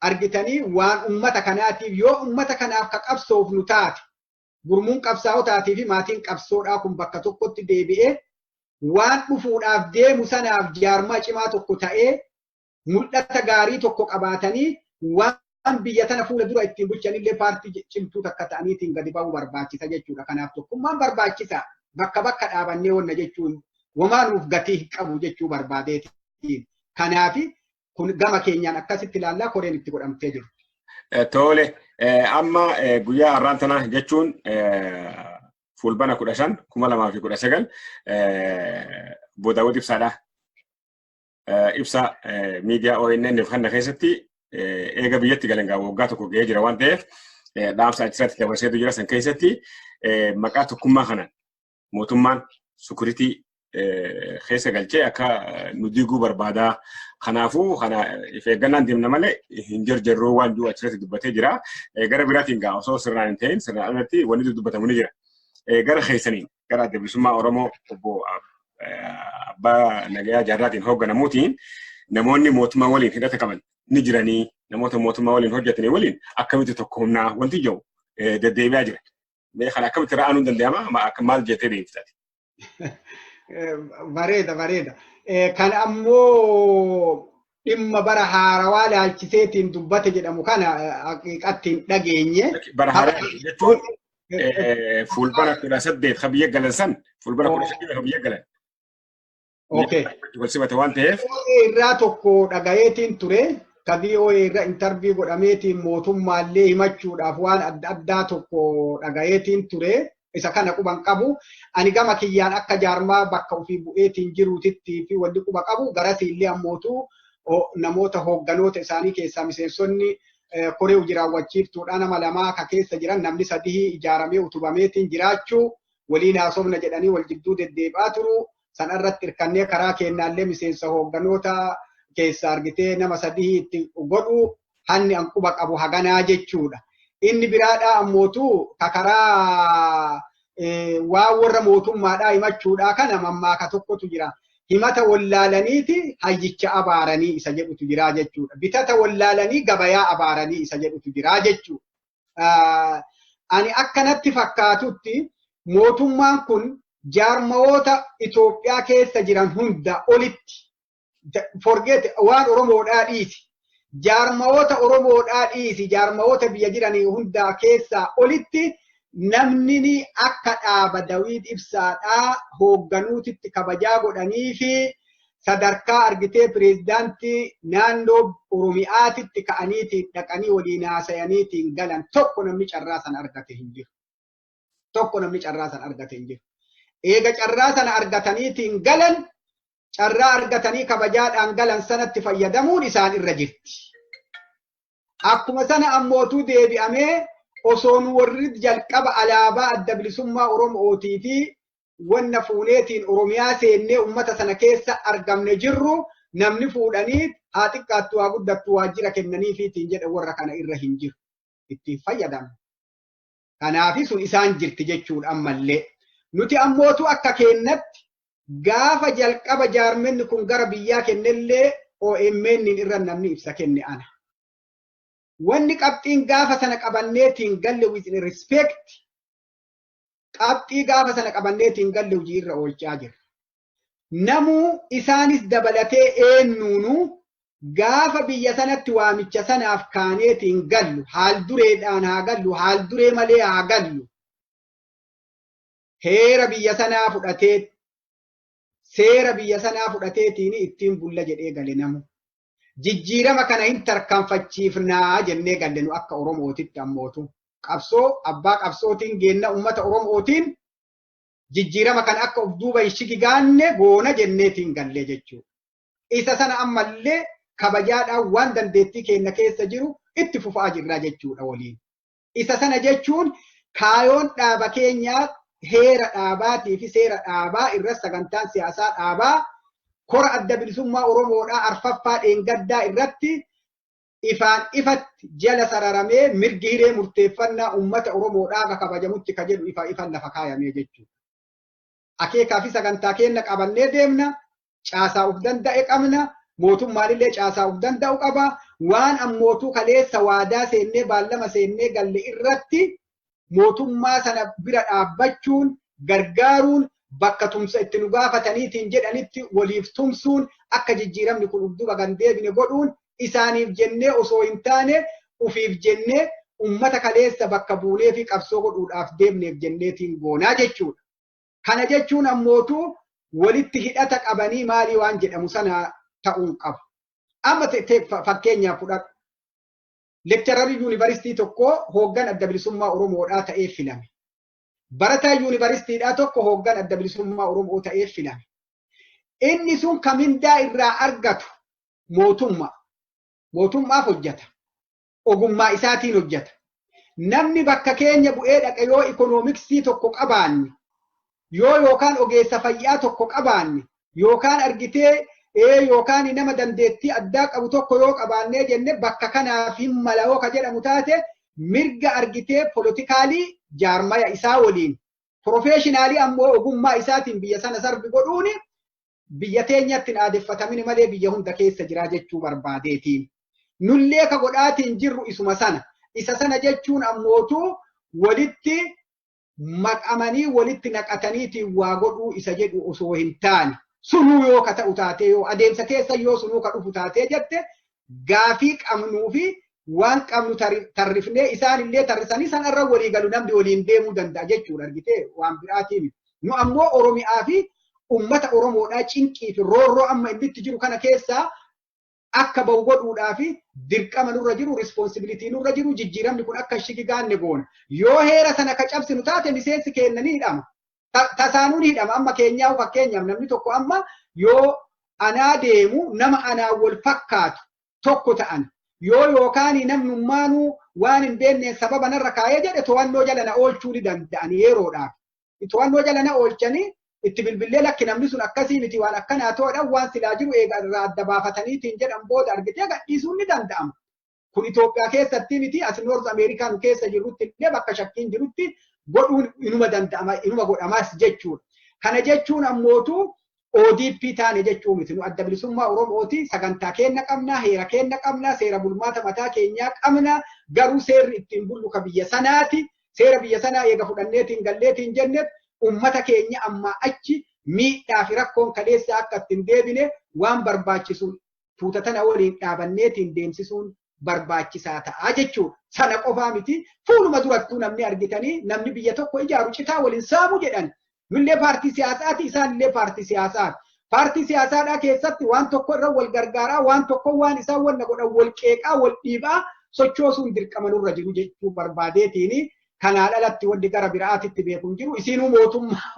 argitanii waan uummata kanaatiif yoo uummata kanaaf ka qabsoofnu taate gurmuun qabsaa'otaatii fi maatiin qabsoodhaa kun bakka tokkotti deebi'ee waan dhufuudhaaf deemu sanaaf jaarmaa cimaa tokko ta'ee mul'ata gaarii tokko qabaatanii waan biyya tana fuula dura ittiin bulchanillee paartii cimtuu takka ta'aniitiin gadi ba'uu barbaachisa jechuudha. Kanaaf tokkummaan barbaachisa bakka bakka dhaabannee wanna jechuun wamaa nuuf gatii hin qabu jechuu barbaadeeti. Kanaaf kun gama keenyaan akkasitti ilaallaa koreen itti godhamtee jiru. Tole amma guyyaa har'aan tana jechuun fulbana 15 2019 obbo Daawud Ibsaadha. Ibsa miidiyaa ONN kana keessatti eega biyyatti galan waggaa tokko ga'ee jira waan ta'eef dhaamsa achirratti dabarseetu jira san keessatti maqaa tokkummaa kanaan mootummaan sukuritii keessa galchee akka nu diiguu barbaadaa. Kanaafuu kana if eeggannaan deemna malee hin jarjarroo waan jiru achirratti dubbatee jira. Gara biraatiin gaa osoo sirnaan hin ta'in sirnaan irratti wanni dubbatamu ni jira. Gara keessaniin gara adda bilisummaa Oromoo obbo Abbaa Nagayaa Jaarraatiin hoogganamuutiin namoonni mootummaa waliin hidhata qaban ni jiranii namoota mootummaa waliin hojjetanii waliin akkamitti tokko humnaa wanti jiru deddeebi'aa jira. Kana akkamitti ra'aanuu hin danda'ama maal jettee deebiftaati? Bareeda. Kan ammoo dhimma bara haarawaa laalchiseetiin dubbate jedhamu kana haqiiqatti hin dhageenye. Bara haarawaa jechuun fulbana 18 ka biyya galan san fulbana 18 ka biyya galan. Okay. Walsimate waan ta'eef. Irraa tokko dhagayeetiin ture. Ka VOA irra interview godhameetiin mootummaallee himachuudhaaf waan adda addaa tokko dhagayeetiin ture. isa kana quban qabu ani gama kiyyaan akka jaarmaa bakka ofii bu'eetiin jiruutitti fi wanti quba qabu garasi illee ammootu namoota hoogganoota isaanii keessaa miseensonni koree hojii raawwachiiftuudha nama lamaa ka keessa jiran namni sadii ijaaramee utubameetiin jiraachuu waliin haasofna jedhanii wal jidduu deddeebi'aa turu san irratti hirkannee karaa kennaallee miseensa hoogganoota keessa argitee nama sadii itti godhu hanni an quba qabu haganaa jechuudha. Inni biraadhaa ammootu karaa waan warra mootummaadhaa himachuudhaa kana mammaaka tokkotu jira. Himata wallaalaniiti hayyicha abaaranii isa jedhutu jira jechuudha. Bitata wallaalanii gabayaa abaaranii isa jedhutu jira jechuudha. Ani akkanatti fakkaatutti mootummaan kun jaarmayoota Itoophiyaa keessa jiran hunda olitti forget waan Oromoodhaa dhiisi. Jaarmayoota Oromoodhaa dhiisi. Jaarmayoota biyya jiranii hunda keessaa olitti namni akka dhaaba Daawit Ibsaadhaa hoogganuutitti kabajaa godhanii fi sadarkaa argitee pireezidaantii naannoo Oromiyaatitti ka'aniitiin dhaqanii waliin haasayaniitiin galan tokko namni carraa sana argate hin jiru. Tokko namni carraa sana argate hin jiru. Eega carraa sana argataniitiin galan carraa argatanii kabajaadhaan galan sanatti fayyadamuun isaan irra jirti. Akkuma sana ammootuu deebi'amee osoon warri jalqaba alaabaa adda bilisummaa Oromootii fi wanna fuuneetiin Oromiyaa seennee ummata sana keessa argamne jirru namni fuudhanii haa xiqqaattu haa guddattu waajjira kennaniifiitiin jedhe warra kana irra hin jiru. Ittiin fayyadamu. Kanaafi sun isaan jirti jechuudha ammallee. Nuti ammootu akka kennatti gaafa jalqaba jaarmenni kun gara biyyaa kennellee OMN irra namni ibsa kenne ana. Wanni qabxiin gaafa sana qabanneetiin galle with respect qabxii gaafa sana qabanneetiin galle hojii irra oolchaa jira. Namuu isaanis dabalatee eennuunu gaafa biyya sanatti waamicha sanaaf kaaneetiin gallu haal dureedhaan haa gallu haal duree malee haa gallu. Heera biyya sanaa fudhatee seera biyya sanaa fudhateetiin ittiin bulla jedhee gale namu. Jijjiirama kana hin tarkaanfachiifnaa jennee galle nu akka Oromootitti ammootu. Qabsoo abbaa qabsootiin geenna ummata Oromootiin jijjiirama kana akka of duuba ishigi gaanne goona jenneetiin galle jechuudha. Isa sana ammallee kabajaadhaan waan dandeettii keenya keessa jiru itti fufaa jirra jechuudha waliin. Isa sana jechuun kaayoon dhaaba keenyaa heera dhaabaatii fi seera dhaabaa irra sagantaan siyaasaa dhaabaa kora adda bilisummaa Oromoodhaa arfaffaa dheengaddaa irratti ifaan ifatti jala sararamee mirgi hiree murteeffannaa ummata Oromoodhaa akka kabajamutti ka jedhu ifaan lafa kaayamee jechuudha. Akeekaa fi sagantaa keenya qabannee deemna, caasaa uf danda'e qabna, mootummaalillee caasaa uf danda'u qaba, waan ammootuu kaleessa waadaa seennee baallama seennee galle irratti mootummaa sana bira dhaabbachuun gargaaruun bakka tumsa itti nu gaafataniitiin jedhanitti waliif tumsuun akka jijjiiramni kun udduba gandeebine godhuun isaaniif jennee osoo hin taane ufiif jennee ummata kaleessa bakka buunee fi qabsoo godhuudhaaf deemneef jenneetiin goonaa jechuudha. Kana jechuun ammootu walitti hidhata qabanii maalii waan jedhamu sana ta'uun qabu. Amma fakkeenyaaf fudhadhu. Lekchararii yuunivarsiitii tokko hooggan adda bilisummaa Oromoodhaa ta'ee filame. Barataa yuunivarsiitiidhaa tokko hooggan adda bilisummaa Oromoo ta'ee filame. Inni sun kamindaa irraa argatu mootummaaf hojjeta. Ogummaa isaatiin hojjeta. Namni bakka keenya bu'ee dhaqe yoo ikoonomiksii tokko qabaanne, yoo yookaan ogeessa fayyaa tokko qabaanne, yookaan argitee yookaan nama dandeettii addaa qabu tokko yoo qabaannee jenne bakka kanaaf hin mala'oo ka jedhamu taate mirga argitee politikaalii jaarmaya isaa waliin profeeshinaalii ammoo ogummaa isaatiin biyya sana sarbi godhuun biyya teenyatti hin aadeffatamini malee biyya hunda keessa jira jechuu barbaadeetiin. Nullee ka godhaatiin jirru isuma sana. Isa sana jechuun ammootu walitti maqamanii walitti naqataniitiin waa godhuu isa jedhu osoo hin taane. Sunuu yoo ka ta'u taatee yoo adeemsa keessa yoo sunuu ka dhufu taatee jette gaafii qabnuu fi waan qabnu tarrifnee isaanillee tarrisanii sanarra walii galu namni waliin deemuu danda'a jechuudha argitee waan biraatiin. Nu ammoo Oromiyaa fi ummata Oromoodhaa cinqii fi roorroo amma inni itti jiru kana keessaa akka bahu godhuudhaa fi dirqama nurra jiru responsibility nurra jiru jijjiiramni kun akka shigigaanne goona. Yoo heera sana ka cabsinu taate miseensi keenya ni hidhama. Tasaanuu ni hidhama. Amma keenyaa fakkeenyaaf namni tokko amma yoo anaa deemu nama anaa wal fakkaatu tokko ta'an yoo yookaan namnummaanuu waan hin beekne sababa narra kaayee jedhe to'annoo jala na oolchuu ni danda'an yeroodhaaf. To'annoo jala na oolchanii itti bilbilee lakki namni sun akkasii miti waan akkanaa ta'uudhaan waan silaa jiru eegaa adda baafataniitiin jedhan booda argitee gadhiisuun ni danda'ama. Kun Itoophiyaa keessatti miti as Noorz Ameerikaan keessa jirutti illee bakka shakkiin jirutti godhuun inuma danda'ama inuma godhamaas jechuudha. Kana jechuun ammootu ODP taane jechuun miti nu adda bilisummaa Oromooti sagantaa keenya qabna heera keenya qabna seera bulmaata mataa keenyaa qabna garuu seerri ittiin bullu ka biyya sanaati seera biyya sanaa eega fudhanneetiin galleetiin jenneet ummata keenya amma achi miidhaa fi rakkoon kaleessa akka ittiin deebine waan barbaachisu tuutatana waliin dhaabanneetiin deemsisuun barbaachisaa ta'a jechuudha. Sana qofaa miti fuuluma durattuu namni argitanii namni biyya tokko ijaaru citaa waliin saamu jedhan. Nullee paartii siyaasaati isaanillee paartii siyaasaati. Paartii siyaasaadhaa keessatti waan tokko irra wal gargaaraa waan tokko waan isaan wanna godhan wal qeeqaa wal dhiibaa sochoosuun dirqama nurra jiru jechuu barbaadeetiini. Kanaan alatti wanti gara biraatitti beekuun jiru isinuu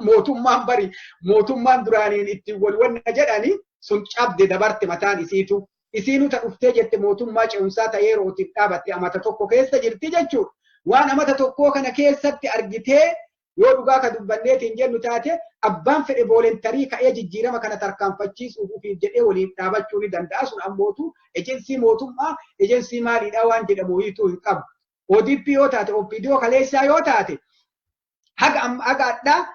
mootummaan bari mootummaan duraaniin itti wal wanna jedhani sun cabde dabarte mataan isiitu. Isinuu ta dhuftee jette mootummaa ce'umsaa ta'ee yerootiif dhaabatte amata tokko keessa jirti jechuudha. Waan amata tokkoo kana keessatti argitee yoo dhugaa ka dubbanneetiin jennu taate abbaan fedhe voolentarii ka'ee jijjiirama kana tarkaanfachiisuuf ufiif jedhee waliin dhaabachuu ni danda'a. Sun ammootu ejensii mootummaa ejensii maaliidhaa waan jedhamu hiituu hin qabu. ODP yoo taate OPDO kaleessaa yoo taate haga addaa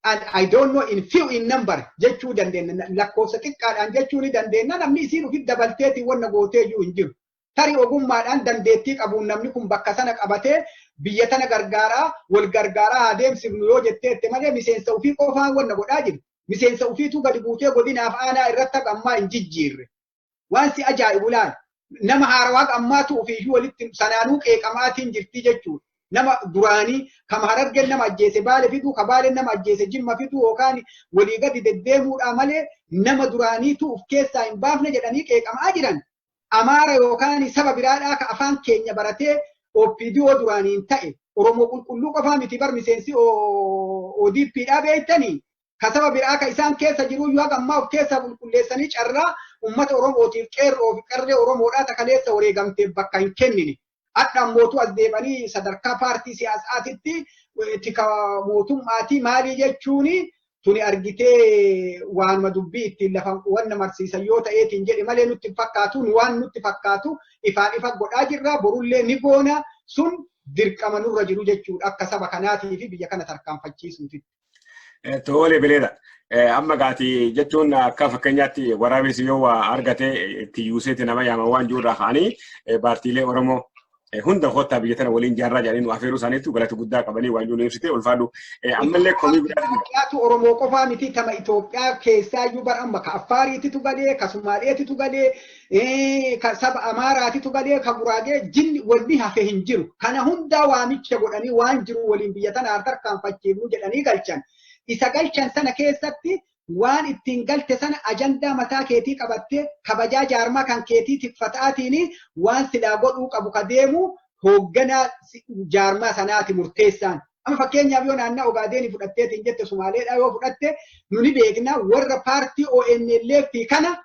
I don't know in few in number jechuu dandeenya lakkoofsa xiqqaadhaan jechuu ni dandeenya namni isiin ofitti dabalteetiin wanna gootee iyyuu hin jiru. Tarii ogummaadhaan dandeettii qabuun namni kun bakka sana qabatee biyya tana gargaaraa wal gargaaraa adeemsifnu yoo jetteette malee miseensa ofii qofaan wanna godhaa jiru. Miseensa ofiitu gadi buutee godinaaf aanaa irratti ammaa hin jijjiirre. Waan si ajaa'ibu laal. Nama haarawaa ammaatu ofiiyyuu walitti sanaanuu qeeqamaatiin jirti jechuudha. Nama duraanii kama Harargeen nama ajjeese Baale fiduu ka Baaleen nama ajjeese Jimma fiduu yookaan walii gadi deddeemuudhaa malee nama duraaniitu of keessaa hin baafne jedhanii qeeqamaa jiran. Amaara yookaan saba biraadhaa ka afaan keenya baratee OPDO duraaniin ta'e Oromoo qulqulluu qofaa miti bar miseensi ODPdhaa beektanii ka saba biraa ka isaan keessa jiru yoo ammaa of keessaa qulqulleessanii carraa ummata Oromootiif qeerroo fi qarree Oromoodhaa takaleessa wareegamteef bakka hin kennine. Adda mootu as deebanii sadarkaa paartii siyaasaatitti tika mootummaatii maalii jechuuni tuni argitee waanuma dubbii ittiin lafa wanna marsiisan yoo ta'eetiin jedhe malee nutti fakkaatu waan nutti fakkaatu ifaan ifa godhaa jirra borullee ni goona sun dirqama nurra jiru jechuudha akka saba kanaatii fi biyya kana tarkaanfachiisuuti. Tole bileedha. Amma gaati jechuun akka fakkeenyaatti waraabessi yoo argate itti yuuseeti nama yaama waan jirurraa ka'anii paartiilee Oromoo hunda hota biyya tana waliin jaarraa jedhanii nu afeeruu isaaniitu galata guddaa qabanii waan jiru ibsite ulfaadhu. Ammallee komii biraatu Oromoo qofaa miti tama Itoophiyaa keessaa iyyuu bara amma ka Affaariititu galee ka Sumaaleetitu galee ka saba Amaaraatitu galee ka Guraagee jinni wanni hafe hin jiru. Kana hundaa waamicha godhanii waan jiru waliin biyya tana tarkaanfachiifnu jedhanii galchan. Isa galchan sana keessatti waan ittiin galte sana ajandaa mataa keetii qabattee kabajaa jaarmaa kan keetii tiffataatiin waan silaa godhuu qabu ka deemu hoogganaa jaarmaa sanaati murteessaan. Amma fakkeenyaaf yoo naannaa Ogaadeeni fudhatteetiin jette Sumaaleedhaa yoo fudhatte nuni beekna warra paartii ONLF kana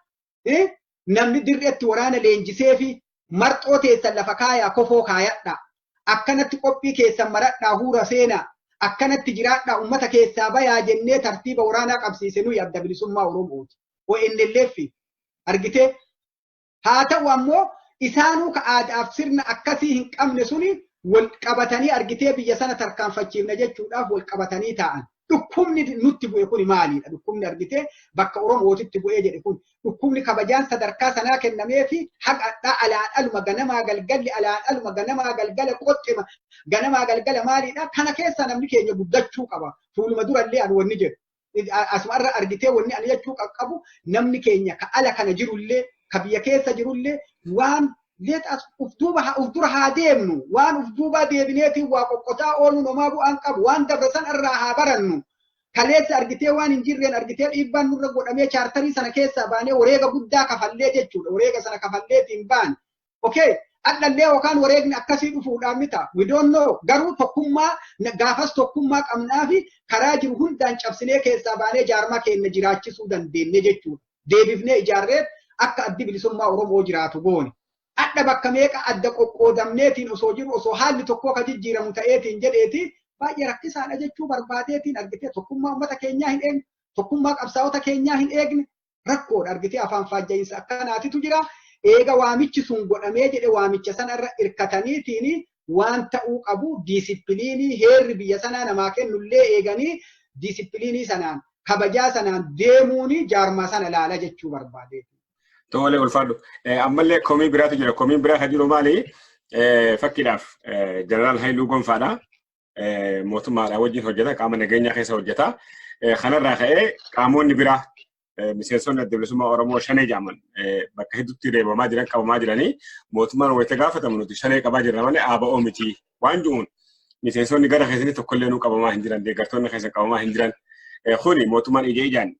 namni dirreetti waraana leenjisee fi marxoo teessan lafa kaayaa kofoo kaayadha. Akkanatti qophii keessan maradhaa huura seenaa. Akkanatti jiraadhaa ummata keessaa bayaa jennee tartiiba waraanaa qabsiise nuyi adda bilisummaa Oromooti. ONLF argitee haa ta'u ammoo isaanuu ka aadaaf sirna akkasii hin qabne suni wal qabatanii argitee biyya sana tarkaanfachiifna jechuudhaaf wal qabatanii taa'an. Dhukkubni nutti bu'e kun maalidha? Dhukkubni argitee bakka Oromootitti bu'ee jedhe kun dhukkubni kabajaan sadarkaa sanaa kennamee fi haqadhaa alaan aluma ganamaa galgalli alaan aluma ganamaa galgala qoxxima ganamaa galgala maalidha? Kana keessa namni keenya guddachuu qaba. Fuuluma durallee ani wanni jedhu. Asumarra argitee wanni ani jechuu qabu namni keenya ka ala kana jirullee ka biyya keessa jirullee waan leexas ufdura haa deemnu waan ufduubaa deebineetiin waa qoqqotaa oolu namaa bu'aan qabu waan dabarsan irraa haa barannu kaleessa argitee waan hin jirreen argitee dhiibbaan nurra godhamee chaartarii sana keessaa baanee wareega guddaa kafallee jechuudha. Wareega sana kafalleetiin baan. Okay. Adhallee yookaan wareegni akkasii dhufuudhaan ni ta'a. We don't know. Garuu tokkummaa gaafas tokkummaa qabnaa fi karaa jiru hundaan cabsinee keessaa baanee jaarmaa keenya jiraachisuu dandeenye jechuudha. Deebifnee ijaarree akka addi bilisummaa Oromoo jiraatu goone. Adda bakka meeqa adda qoqqoodamneetiin osoo jiru osoo haalli tokko akka jijjiiramu ta'eetiin jedheeti baay'ee rakkisaadha jechuu barbaadeetiin argitee tokkummaa uummata keenyaa hin eegne, tokkummaa qabsaa'ota keenyaa hin eegne rakkoodha argitee afaan faajja'iinsa akkanaatitu jira. Eega waamichi sun godhamee jedhe waamicha sanarra irkataniitiin waan ta'uu qabu diisippiliinii heerri biyya sanaa namaa kennullee eeganii diisippiliinii sanaan kabajaa sanaan deemuuni jaarmaa sana laala jechuu barbaadeeti. Tole ulfaadhu. Ammallee komii biraatu jira. Komiin biraa kan jiru maali? Fakkiidhaaf Jeneraal Haayiluu Gonfaadha. Mootummaadhaa wajjin hojjeta. Qaama nageenyaa keessa hojjeta. Kanarraa ka'ee qaamonni biraa miseensonni adda bilisummaa Oromoo shanee jedhaman bakka hedduutti reebamaa jiran qabamaa jiranii mootummaan wayita gaafatamu nuti shanee qabaa jirra malee ABO miti waan jiruun miseensonni gara keessanii tokkollee nuu qabamaa hin jiran deeggartoonni keessa qabamaa hin jiran kuni mootummaan ijaan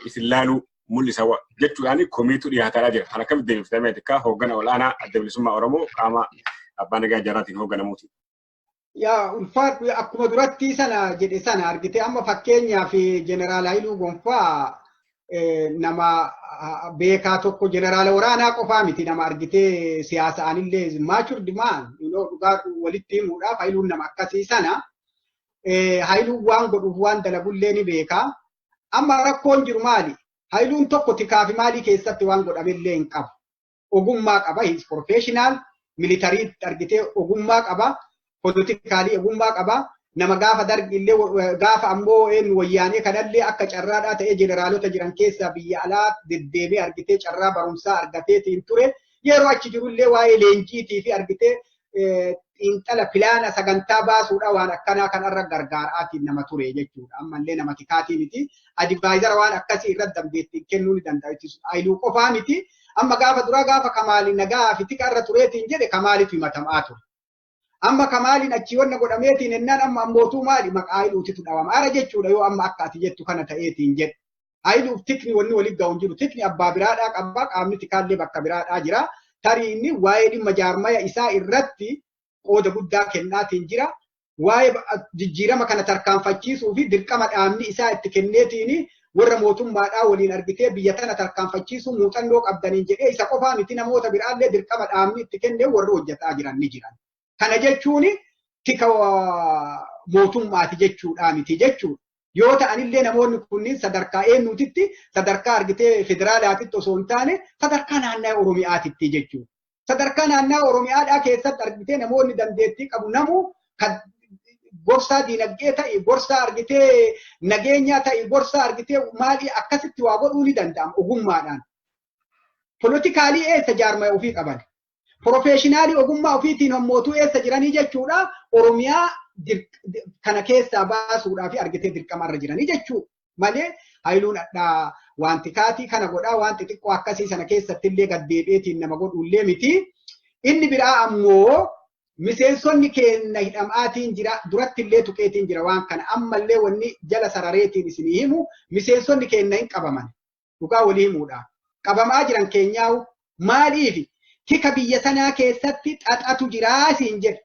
isin laaluu mul'isa jechuudhaan komiitu dhiyaataa jira. Kan akkamitti deebiftamee akka hooggana olaanaa adda bilisummaa Oromoo qaama abbaa nagaa jaarraatiin hoogganamuuti. Yaa ulfaadhu akkuma duratti sana jedhe sana argite amma fakkeenyaaf Jeneraal Haayiluu Gonfaa nama beekaa tokko jeneraala waraanaa qofaa miti nama argitee siyaasaanillee maachurdi maan dhugaa walitti himuudhaaf Haayiluun nama akkasii sana Haayiluun waan godhuuf waan dalagullee ni beekaa. Amma rakkoon jiru maali? Haayiluun tokko tikaa fi maalii keessatti waan godhamellee hin qabu. Ogummaa qaba, his professional, militarii argitee ogummaa qaba, politikaalii ogummaa qaba. Nama gaafa dargillee gaafa ammoo eenyu wayyaanee kanallee akka carraadhaa ta'ee jeneraalota jiran keessaa biyya alaa deddeebi'ee argitee carraa barumsaa argateetiin ture. Yeroo achi jirullee waa'ee leenjiitii fi argitee xiinxala pilaana sagantaa baasuudha waan akkanaa kanarra gargaaraatiin nama ture jechuudha. Ammallee nama tikaatii miti. Adivaayizara waan akkasii irratti dandeettii kennuu ni danda'a. Haayiluu qofaa miti. Amma gaafa duraa gaafa Kamaali nagaa fi tikarra tureetiin jedhe Kamaalitu himatamaa ture. Amma Kamaaliin achi wanna godhameetiin ennaan amma ammootuu maali maqaa Haayiluutitu dhawama. Ara jechuudha yoo amma akka ati jettu kana ta'eetiin jedhe. Haayiluuf tikni wanni walitti ga'uun jiru. Tikni abbaa biraadhaa qaba. Qaamni tikaallee bakka biraadhaa jira. Tarii inni waa'ee dhimma jaarmaya isaa irratti qooda guddaa kennaatiin jira. Waa'ee jijjiirama kana tarkaanfachiisuu fi dirqama dhaabni isaa itti kenneetiin warra mootummaadhaa waliin argitee biyya tana tarkaanfachiisuu muuxannoo qabdaniin jedhee isa qofaa miti namoota biraallee dirqama dhaabni itti kennee warra hojjetaa jiran ni jiran. Kana jechuun tika mootummaati jechuudha miti jechuudha. Yoo ta'anillee namoonni kunniin sadarkaa eenyuutitti sadarkaa argitee federaalaatitti osoo hin taane sadarkaa naannoo Oromiyaatitti jechuudha. Sadarkaa naannoo Oromiyaadhaa keessatti argitee namoonni dandeettii qabu namu kan gorsaa diinagdee ta'e gorsaa argitee nageenyaa ta'e gorsaa argitee maalii akkasitti waa godhuu ni danda'ama ogummaadhaan. Politikaalii eessa jaarmaya ofii qaban. Professionaalii ogummaa ofiitiin hommootuu eessa jiranii jechuudha. Oromiyaa kana keessaa baasuudhaa fi argitee dirqamarra jiranii jechuudha. Malee Haayiluun addaa wanti kaatii kana godhaa wanti xiqqoo akkasii sana keessatti illee gaddeebi'eetiin nama godhullee miti. Inni biraa ammoo miseensonni keenya hidhamaatiin jira duratti illee tuqeetiin jira waan kana ammallee wanni jala sarareetiin isinii himu miseensonni keenya hin qabaman. Dhugaa walii himuudha. Qabamaa jiran keenyaa'u maaliifi? Tika biyya sanaa keessatti xaxatu jiraa siin jedhe.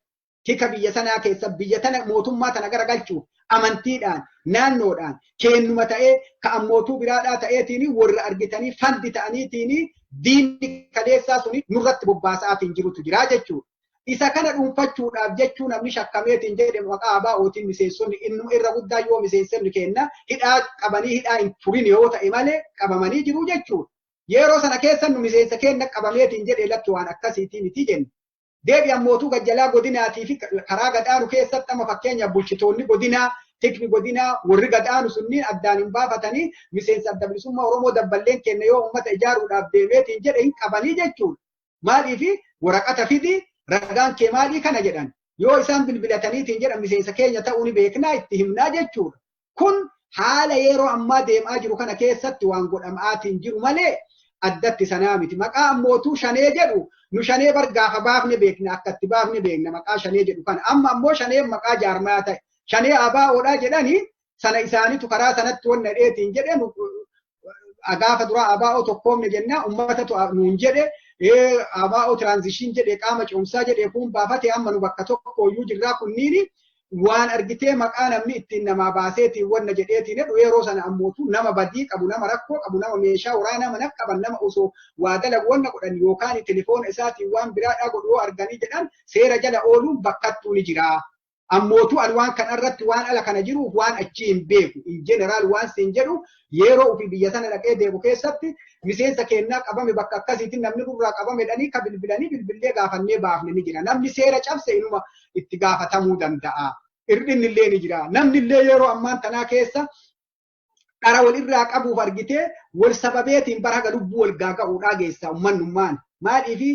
Tika biyya sanaa keessa biyya tana mootummaa tana garagalchuuf amantiidhaan naannoodhaan kennuma ta'ee ka'an mootuu biraadhaa ta'eetiin warra argitanii fandi ta'aniitiin diinni kaleessaa suni nurratti bobbaasaatiin jirutu jiraa jechuudha. Isa kana dhuunfachuudhaaf jechuu namni shakkameetiin jedhe maqaa ABO'tiin miseensonni inni irra guddaa yoo miseensonni kenna hidhaa qabanii hidhaa hin furin yoo ta'e malee qabamanii jiru jechuudha. Yeroo sana keessa nu miseensa kenna qabameetiin jedhe lakki waan akkasiitii miti jenna. Deebi'an mootuu gajjalaa godinaatii fi karaa gadhaanu keessatti amma fakkeenyaaf bulchitoonni godinaa, tikni godinaa, warri gadhaanu sunniin addaan hin baafatanii miseensa adda bilisummaa Oromoo dabballeen kenna yoo uummata ijaaruudhaaf deemeetiin jedhe hin qabanii jechuudha. Maaliif waraqata fidi ragaan kee maalii kana jedhan yoo isaan bilbilataniitiin jedhan miseensa keenya ta'uu ni beeknaa itti himnaa jechuudha. Kun haala yeroo ammaa deemaa jiru kana keessatti waan godhamaatiin jiru malee addatti sanaa miti. Maqaa mootuu shanee jedhu nu shanee bargaafa baafne beekna akkatti baafne beekna maqaa shanee jedhu kana amma ammoo shaneen maqaa jaarmaa ta'e shanee ABO'dhaa jedhanii sana isaanitu karaa sanatti wanna dheetiin jedhe gaafa dura abaa'oo tokkoomne jenna ummatatu nuun jedhe abaa'oo tiraanzishin jedhe qaama ce'umsaa jedhe kun baafate amma nu bakka tokkooyyuu jirraa kunniini waan argitee maqaa namni ittiin namaa baaseetiin wanna jedheetiin jedhu yeroo sana ammootu nama badii qabu nama rakkoo qabu nama meeshaa waraanaa mana qaban nama osoo waa dalagu wanna godhan yookaan telefoona isaatiin waan biraadhaa godhu arganii jedhan seera jala ooluun bakkattuu ni jira. Ammootu an waan kanarratti waan ala kana jiruuf waan achi hin beeku in jeneraal waan siin jedhu yeroo ofii biyya sana dhaqee deemu keessatti miseensa kennaa qabame bakka akkasiitiin namni gurraa qabame dhanii ka bilbilanii bilbillee gaafannee baafne ni jira. Namni seera cabse inuma itti gaafatamuu danda'a. Irdin illee ni jira. Namni illee yeroo ammaan tanaa keessa dhara wal irraa qabuuf argitee wal sababeetiin baraga lubbuu wal gaaga'uudhaa geessa ummannummaan. Maaliifi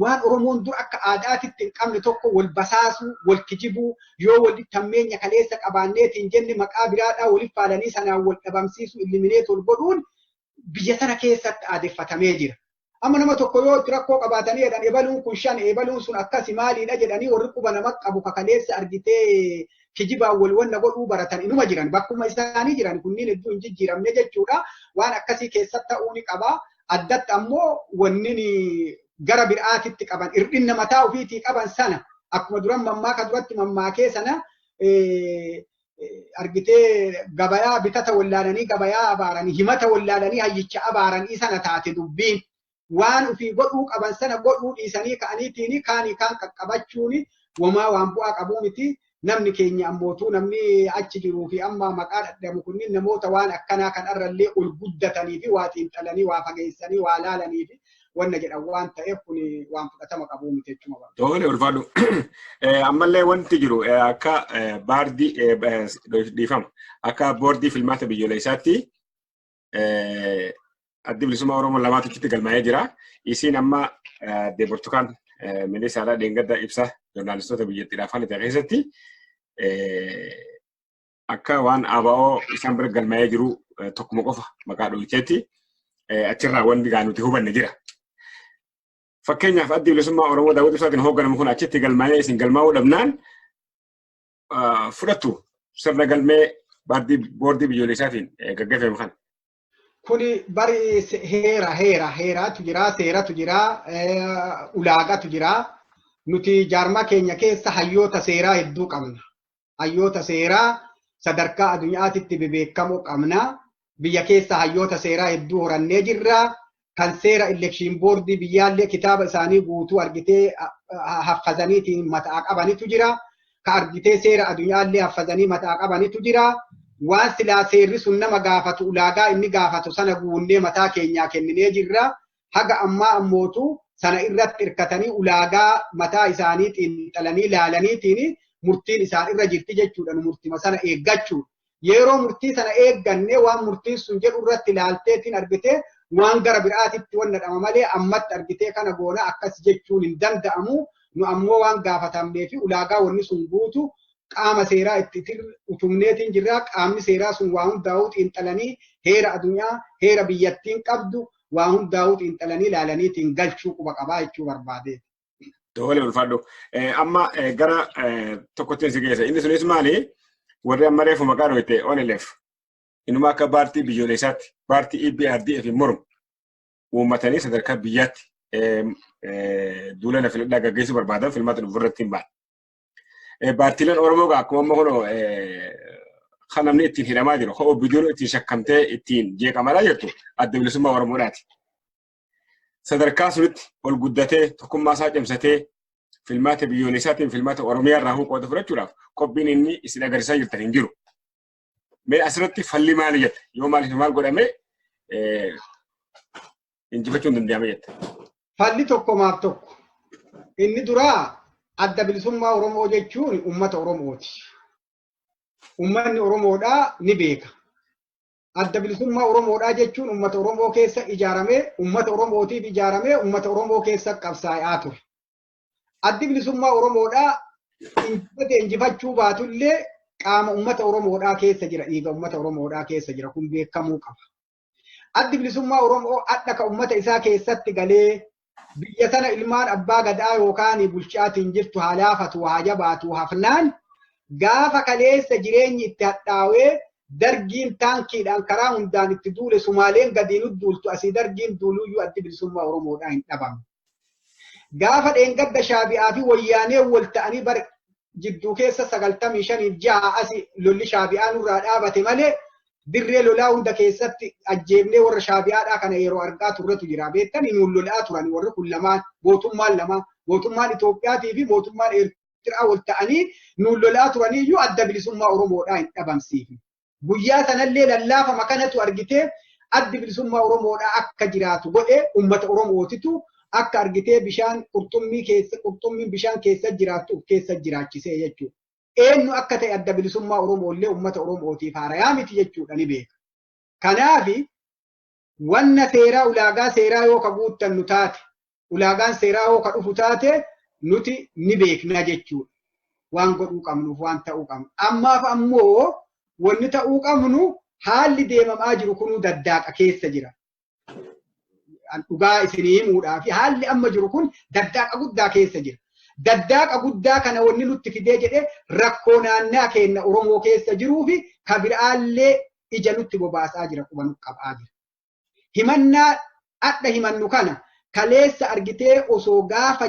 waan Oromoon dur akka aadaatitti hin qabne tokko wal basaasuu, wal kijibuu, yoo wal tammeenya kaleessa qabaanneetiin jenne maqaa biraadhaa waliif faalanii sanaan wal dhabamsiisuu ilimineet wal godhuun biyya sana keessatti aadeffatamee jira. Amma nama tokko yoo itti rakkoo qabaatanii jedhan ebaluun kun shan ebaluun sun akkasi maaliidha jedhanii warri quba nama qabu kaleessa argitee kijibaan wal wanna godhuu baratan inuma jiran bakkuma isaanii jiran kunniin hedduu hin jijjiiramne jechuudha. Waan akkasii keessatti ta'uu ni qaba. Addatti ammoo wanni gara biraatitti qaban irdinna mataa ofiitii qaban sana akkuma duran mammaaka duratti mammaakee sana argitee gabayaa bitata wallaalanii gabayaa abaaranii himata wallaalanii hayyicha abaaranii sana taate dubbiin waan ofii godhuu qaban sana godhuu dhiisanii ka'aniitiin kaanii kaan qaqqabachuuni wamaa waan bu'aa qabuu miti. Namni keenya ammootuu namni achi jiruu fi amma maqaa dhadhamu kunniin namoota waan akkanaa kanarrallee ol guddatanii fi waa xiinxalanii waa fageessanii waa laalanii fi wanna jedhan waan ta'eef kun waan fudhatama qabuu miti jechuudha. Tole ulfaadhu. Ammallee wanti jiru akka baardii dhiifama akka boordii filmaata biyyoolessaatti addi bilisummaa Oromoo lamaatu itti galmaa'ee jira. Isiin amma Burtukaan Ministeera Dheengadda ibsa joornaalistoota biyyattiidhaaf haala ta'e keessatti akka waan ABO isaan bira galmaa'ee jiru tokkuma qofa maqaa dhohicheetti achirraa wanti nuti hubanne jira. Fakkeenyaaf addi bilisummaa Oromoo Daawud Ibsaatiin hoogganamu kun achitti galmaa'ee isin galmaa'uu dhabnaan fudhattu sirna galmee boordii biyyoolessaatiin gaggeeffame kana. Kuni bari heeraatu jira, seeratu jira, ulaagaatu jira. Nuti jaarmaa keenya keessa hayyoota seeraa hedduu qabna. Hayyoota seeraa sadarkaa addunyaatitti beekamoo qabna. Biyya keessa hayyoota seeraa hedduu horannee jirra. Kan seera elekshin boordii biyyaallee kitaaba isaanii guutuu argitee haffazaniitiin mataa qabanitu jira. Ka argitee seera addunyaallee haffazanii mataa qabanitu jira. Waan silaa seerri sun nama gaafatu ulaagaa inni gaafatu sana guunnee mataa keenyaa kenninee jirra. Haga ammaa ammootu sana irratti hirkatanii ulaagaa mataa isaanii xiinxalanii laalaniitiin murtiin isaan irra jirti jechuudha. Murtima sana eeggachuudha. Yeroo murtii sana eeggannee waan murtiin sun jedhu irratti ilaalteetiin argitee waan gara biraatitti wanna dhama malee ammatti argitee kana goona akkas jechuun hin danda'amu. Nu ammoo waan gaafatamnee fi ulaagaa wanni sun guutu qaama seeraa itti utumneetiin jirra. Qaamni seeraa sun waa hundaa'uu xiinxalanii heera addunyaa heera biyyattiin qabdu waa hundaa'uu xiinxalanii ilaalaniitiin galchuu quba qabaa jechuu barbaade. Tole ulfaadhu. Amma gara tokkotti si geessa. Inni sunis maali? Warri amma reefu maqaa dhohite ONLF. Inuma akka paartii biyyoolessaatti paartii EPRDF mormu uummatanii sadarkaa biyyaatti duula filannoo gaggeessuu barbaadan filmaata dhufu irratti hin baane. Paartiileen Oromoo akkuma amma kun kan namni ittiin hidhamaa jiru ho'oo bidiyoon ittiin shakkamtee ittiin jeeqamaa jirtu adda bilisummaa Oromoodhaati. Sadarkaa sunitti ol guddatee tokkummaa isaa cimsatee filmaata biyyoolessaatiin filmaata Oromiyaa irraa qooda fudhachuudhaaf qophiin inni isin agarsiisaa jirtan hin jiru. Mee asirratti falli maali jette? Yoo maal godhame injifachuun danda'ame jette? Falli tokko maaf tokko. Inni duraa adda bilisummaa Oromoo jechuun uummata Oromooti. Uummanni Oromoodhaa ni beeka. Adda bilisummaa Oromoodhaa jechuun uummata Oromoo keessa ijaaramee, uummata Oromootiif ijaaramee, uummata Oromoo keessa qabsaa'aa ture. Addi bilisummaa Oromoodhaa injifachuu baatullee qaama uummata Oromoodhaa keessa jira, dhiiga uummata Oromoodhaa keessa jira. Kun beekamuu qaba. Addi bilisummaa Oromoo akka uummata isaa keessatti galee biyya sana ilmaan abbaa gadaa yookaan bulchaatiin jirtu haa laafatu haa jabaatu hafnaan gaafa kaleessa jireenyi itti hadhaawee dargiin taankiidhaan karaa hundaan itti duule Sumaaleen gadiinu duultu asii dargiin duuluyyuu addi bilisummaa Oromoodhaa hin dhabamu. Gaafa dheengadda Shaabi'aa fi Wayyaanee wal ta'anii bar jidduu keessa 95 asii lolli Shaabi'aa nurraa dhaabate malee dirree lolaa hunda keessatti ajjeebnee warra Shaabi'aadhaa kana yeroo argaa turretu jira. Beektanii nuun lolaa turan warri kun lamaan mootummaan Itoophiyaatii fi mootummaan Eertiraa wal ta'anii nuun lolaa turaniyyuu adda bilisummaa Oromoodhaa hin dhabamsiifne. Guyyaa sanallee lallaafama kanatu argitee addi bilisummaa Oromoodhaa akka jiraatu godhee uummata Oromootitu akka argitee bishaan qurxummiin bishaan keessa jiraattuuf keessa jiraachisee jechuudha. Eenyu akka ta'e adda bilisummaa Oromoollee uummata Oromootiif haarayaa miti jechuudha ni beeka. Kanaaf wanna seeraa ulaagaa seeraa yoo ka guuttan nu taate ulaagaan seeraa yoo ka dhufu taate nuti ni beekna jechuudha. Waan godhuu qabnuuf waan ta'uu qabnu. Ammaaf ammoo wanni ta'uu qabnu haalli deemamaa jiru kunuu daddaaqa keessa jira. Dhugaa isinii himuudhaaf haalli amma jiru kun daddaaqa guddaa keessa jira. Daddaaqa guddaa kana wanni nutti fidee jedhee rakkoo naannaa keenya Oromoo keessa jiruu fi kabiraallee ija nutti bobaasaa jira quba nu qabaa jira. Himannaa adda himannu kana kaleessa argitee osoo gaafa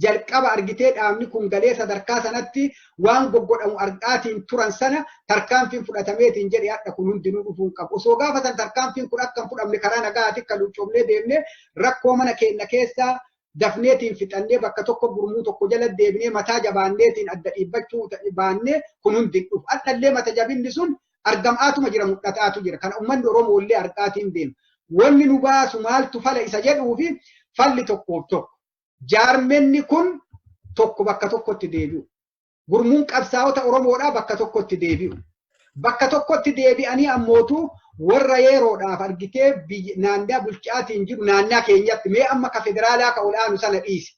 jalqaba argitee dhaabni kun galee sadarkaa sanatti waan goggodhamu argaatiin turan sana tarkaanfiin fudhatameetiin jedhee adda kun hundinuu dhufuun qabu. Osoo gaafa san tarkaanfiin kun akka hin fudhamne karaa nagaatti akka lucoomnee deemnee rakkoo mana keenya keessaa dafneetiin fixannee bakka tokko gurmuu tokko jala deebinee mataa jabaanneetiin adda dhiibbachuu baannee kun hundi dhufu. Addallee mata jabinni sun argamaatuma jira mul'ataatu jira. Kana uummanni Oromoo illee argaatiin deema. Wanni nu baasu maaltu fala isa jedhuu fi falli tokkoof tokko. Jaarmenni kun tokko bakka tokkotti deebi'u. Gurmuun qabsaa'ota Oromoodhaa bakka tokkotti deebi'u. Bakka tokkotti deebi'anii ammootu warra yeroodhaaf argitee naannaa bulchaatiin jiru naannaa keenyatti mee amma ka federaalaa ka olaanu sana dhiisi.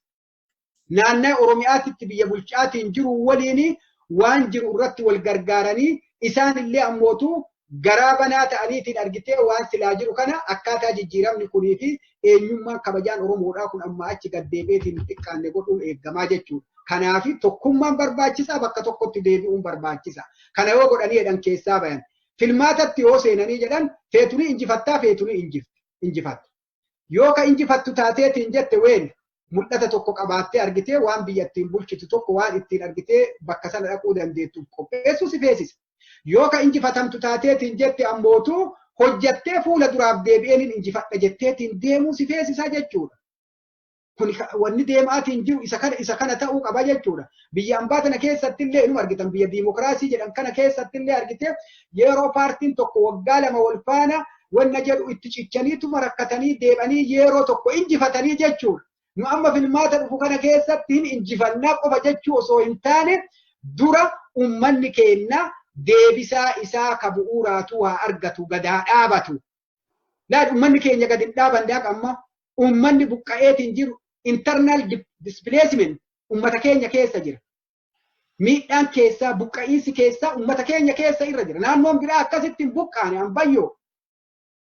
Naannaa Oromiyaatti biyya bulchaatiin jiru waliin waan jiru irratti wal gargaaranii isaan illee ammootu garaa banaa ta'aniitiin argitee waan silaa jiru kana akkaataa jijjiiramni kunii fi eenyummaan kabajaan Oromoodhaa kun amma achi gaddeebiitiin xiqqaanne godhuun eeggamaa jechuudha. Kanaaf tokkummaan barbaachisaa bakka tokkotti deebi'uun barbaachisaa. Kana yoo godhanii jedhan keessaa bayan. Filmaatatti yoo seenanii jedhan feetunii injifattaa feetunii injifatta. Yoo ka injifattu taateetiin jette ween mul'ata tokko qabaattee argitee waan biyyattiin bulchitu tokko waan ittiin argitee bakka sana dhaquu dandeettuuf qopheessuu si feesisa. Yoo ka injifatamtu taateetiin jette ammootu hojjattee fuula duraaf deebi'een injifadha jetteetiin deemuu si feesisaa jechuudha. Kun wanni deemaatiin jiru isa kana ta'uu qaba jechuudha. Biyya ambaa tana keessatti illee inuma argitan biyya diimokiraasii jedhan kana keessatti illee argitee yeroo paartiin tokko waggaa lama wal faana wanna jedhu itti cichaniituma rakkatanii deebanii yeroo tokko injifatanii jechuudha. Nu amma filmaata dhufu kana keessatti hin injifannaa qofa jechuu osoo hin taane dura uummanni keenya deebisaa isaa ka bu'uuraatu haa argatu gadaa dhaabatu. Laal uummanni keenya gad hin dhaabanne amma uummanni buqqa'eetiin jiru internal displacement ummata keenya keessa jira. Miidhaan keessa buqqa'iinsi keessa ummata keenya keessa irra jira. Naannoon biraa akkasitti hin buqqaane ambayyoo.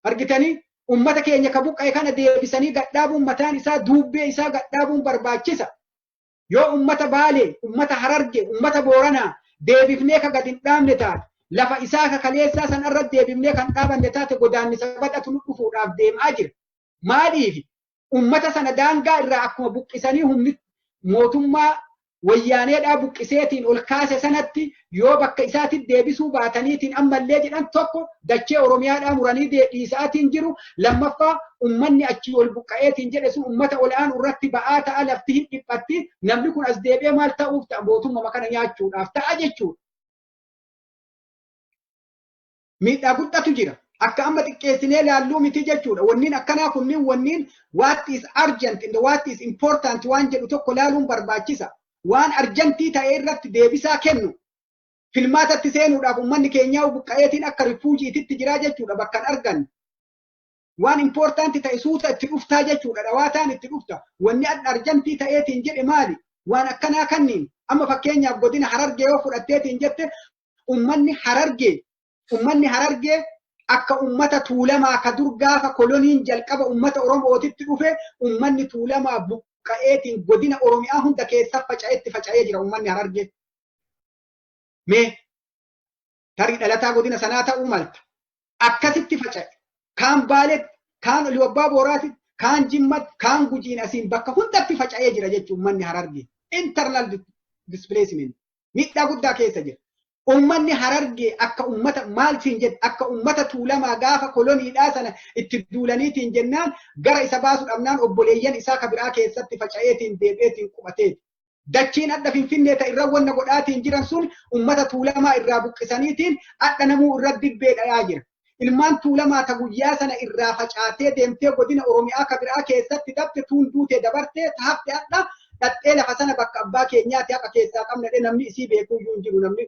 Argitanii ummata keenya ka buqqa'e kana deebisanii gadhaabuun mataan isaa duubbee isaa gadhaabuun barbaachisa. Yoo ummata Baalee, ummata Hararge, ummata Booranaa deebifnee ka gad hin dhaabne taate lafa isaa ka kaleessaa san irra deebifnee kan dhaabanne taate godaannisa badhatu nu dhufuudhaaf deemaa jira. Maaliif? Ummata sana daangaa irraa akkuma buqqisanii humni mootummaa wayyaaneedhaa buqqiseetiin ol kaase sanatti yoo bakka isaatti deebisuu baataniitiin ammallee jedhan tokko dachee Oromiyaadhaa muranii dhiisaatiin jiru. Lammaffaa ummanni achi ol buqqa'eetiin jedhe sun ummata olaanuu irratti ba'aa ta'a lafti hin dhiphatti. Namni kun as deebi'ee maal ta'uuf ta'a mootummaa kana nyaachuudhaaf ta'a jechuudha. Miidhaa guddatu jira. Akka amma xiqqeessinee ilaalluu miti jechuudha. Wanniin akkanaa kunniin wanniin what is urgent and what is important waan jedhu tokko ilaaluun barbaachisa. Waan arjantii ta'e irratti deebisaa kennu. Filmaatatti seenuudhaaf uummanni keenyaa buqqa'eetiin akka rifuujiititti jiraa jechuudha bakka hin arganne. Waan important ta'e suuta itti dhuftaa jechuudha. Dhawaataan itti dhufta. Wanni arjantii ta'eetiin jedhe maali? Waan akkanaa kanniin amma fakkeenyaaf godina Harargee yoo fudhatteetiin jette uummanni Harargee akka ummata Tuulamaa ka dur gaafa koloniin jalqaba ummata Oromootitti dhufe ummanni Tuulamaa buqqa'eetiin godina Oromiyaa hunda keessa faca'ee jira ummanni Harargee. Mee tarii dhalataa godina sanaa ta'uu malta. Akkasitti faca'e. Kaan Baaleetti, kaan Liwabbaa Booraatti, kaan Jimmatti, kaan Gujiin asiin bakka hundatti faca'ee jira jechuun uummanni Harargee. Internal displacement. Miidhaa guddaa keessa jira. Uummanni Harargee akka uummata maal siin jedhe akka uummata Tuulamaa gaafa koloniidhaa sana itti duulaniitiin jennaan gara isa baasuu dhabnaan obboleeyyan isaa ka biraa keessatti faca'eetiin deebi'eetiin qubateeti. Dachiin adda Finfinnee ta'e irra wanna godhaatiin jiran sun uummata Tuulamaa irraa buqqisaniitiin adda namuu irra dibbee dhayaa jira. Ilmaan Tuulamaa ta guyyaa sana irraa facaatee deemtee godina Oromiyaa ka biraa keessatti dhabde tuun duutee dabartee taafte adda dhattee lafa sana bakka abbaa keenyaatti akka keessaa qabnadhe namni isii beekuu iyyuu hin jiru namni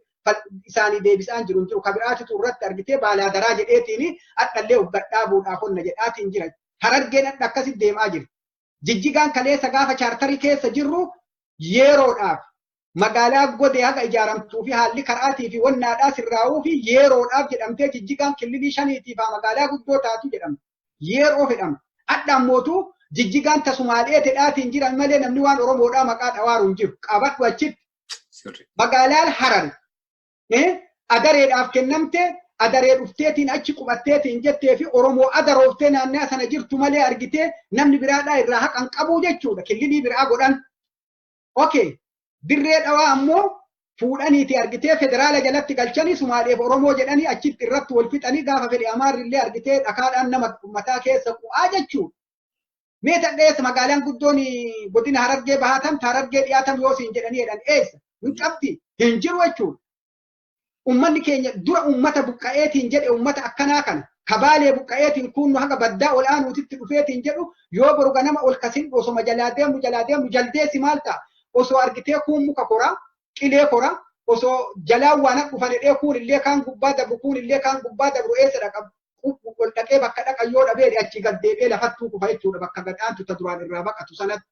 isaanii deebisaan jiru hin jiru ka biraatitu irratti argitee baalaadaraa jedheetiin adhallee uggadhaabuudhaaf honna jedhaatiin jira. Harargeen adda akkasitti deemaa jira. Jijjigaan kaleessa gaafa chaartarii keessa jirru yeroodhaaf magaalaa godee haga ijaaramtuu fi haalli karaatii fi wannaadhaa sirraa'uu fi yeroodhaaf jedhamtee Jijjigaan kililii shaniitiif magaalaa guddoo taatu jedhamti. Yeroo fedhamti. Adhaan mootuu Jijjigaan tasumaalee tedhaatiin jiran malee namni waan Oromoodhaa maqaa dhawaaru hin jiru. Qabadhu achitti. Magaalaan Harar adareedhaaf kennamte adaree dhufteetiin achi qubatteetiin jettee fi Oromoo adarooftee naannaa sana jirtu malee argitee namni biraadhaa irraa haqan qabu jechuudha. Kililii biraa godhan. Okay. Dirree dhawaa ammoo fuudhaniiti argitee federaala jalatti galchanii Sumaaleef Oromoo jedhanii achitti irratti wal fixanii gaafa fedhe Amaarrillee argitee dhakaadhaan nama mataa keessa qu'aa jechuudha. Mee tadheessa magaalaan guddoon godina Harargee bahatan Harargee dhiyaatan yoo siin jedhanii jedhan eessa? Hin qabdi. Hin jiru jechuudha. Uummanni keenya dura uummata buqqa'eetiin jedhe uummata akkanaa kana kabaalee buqqa'eetiin kunnu haga baddaa ol aanuutitti dhufeetiin jedhu yoo boru ganama ol kasin osoma jalaa deemu jaldeessi maal ta'a? Osoo argitee kuun muka koraa, qilee koraa, osoo jalaan waan dhufan dhee kuun illee kaan gubbaa dabru kuun illee kaan gubbaa dabru eessa dhaqa ol dhaqee bakka dhaqa yoo dhabee achi gad deebi'ee lafattuu kufa jechuudha bakka gadhaantu ta duraan irraa baqatu sanatti.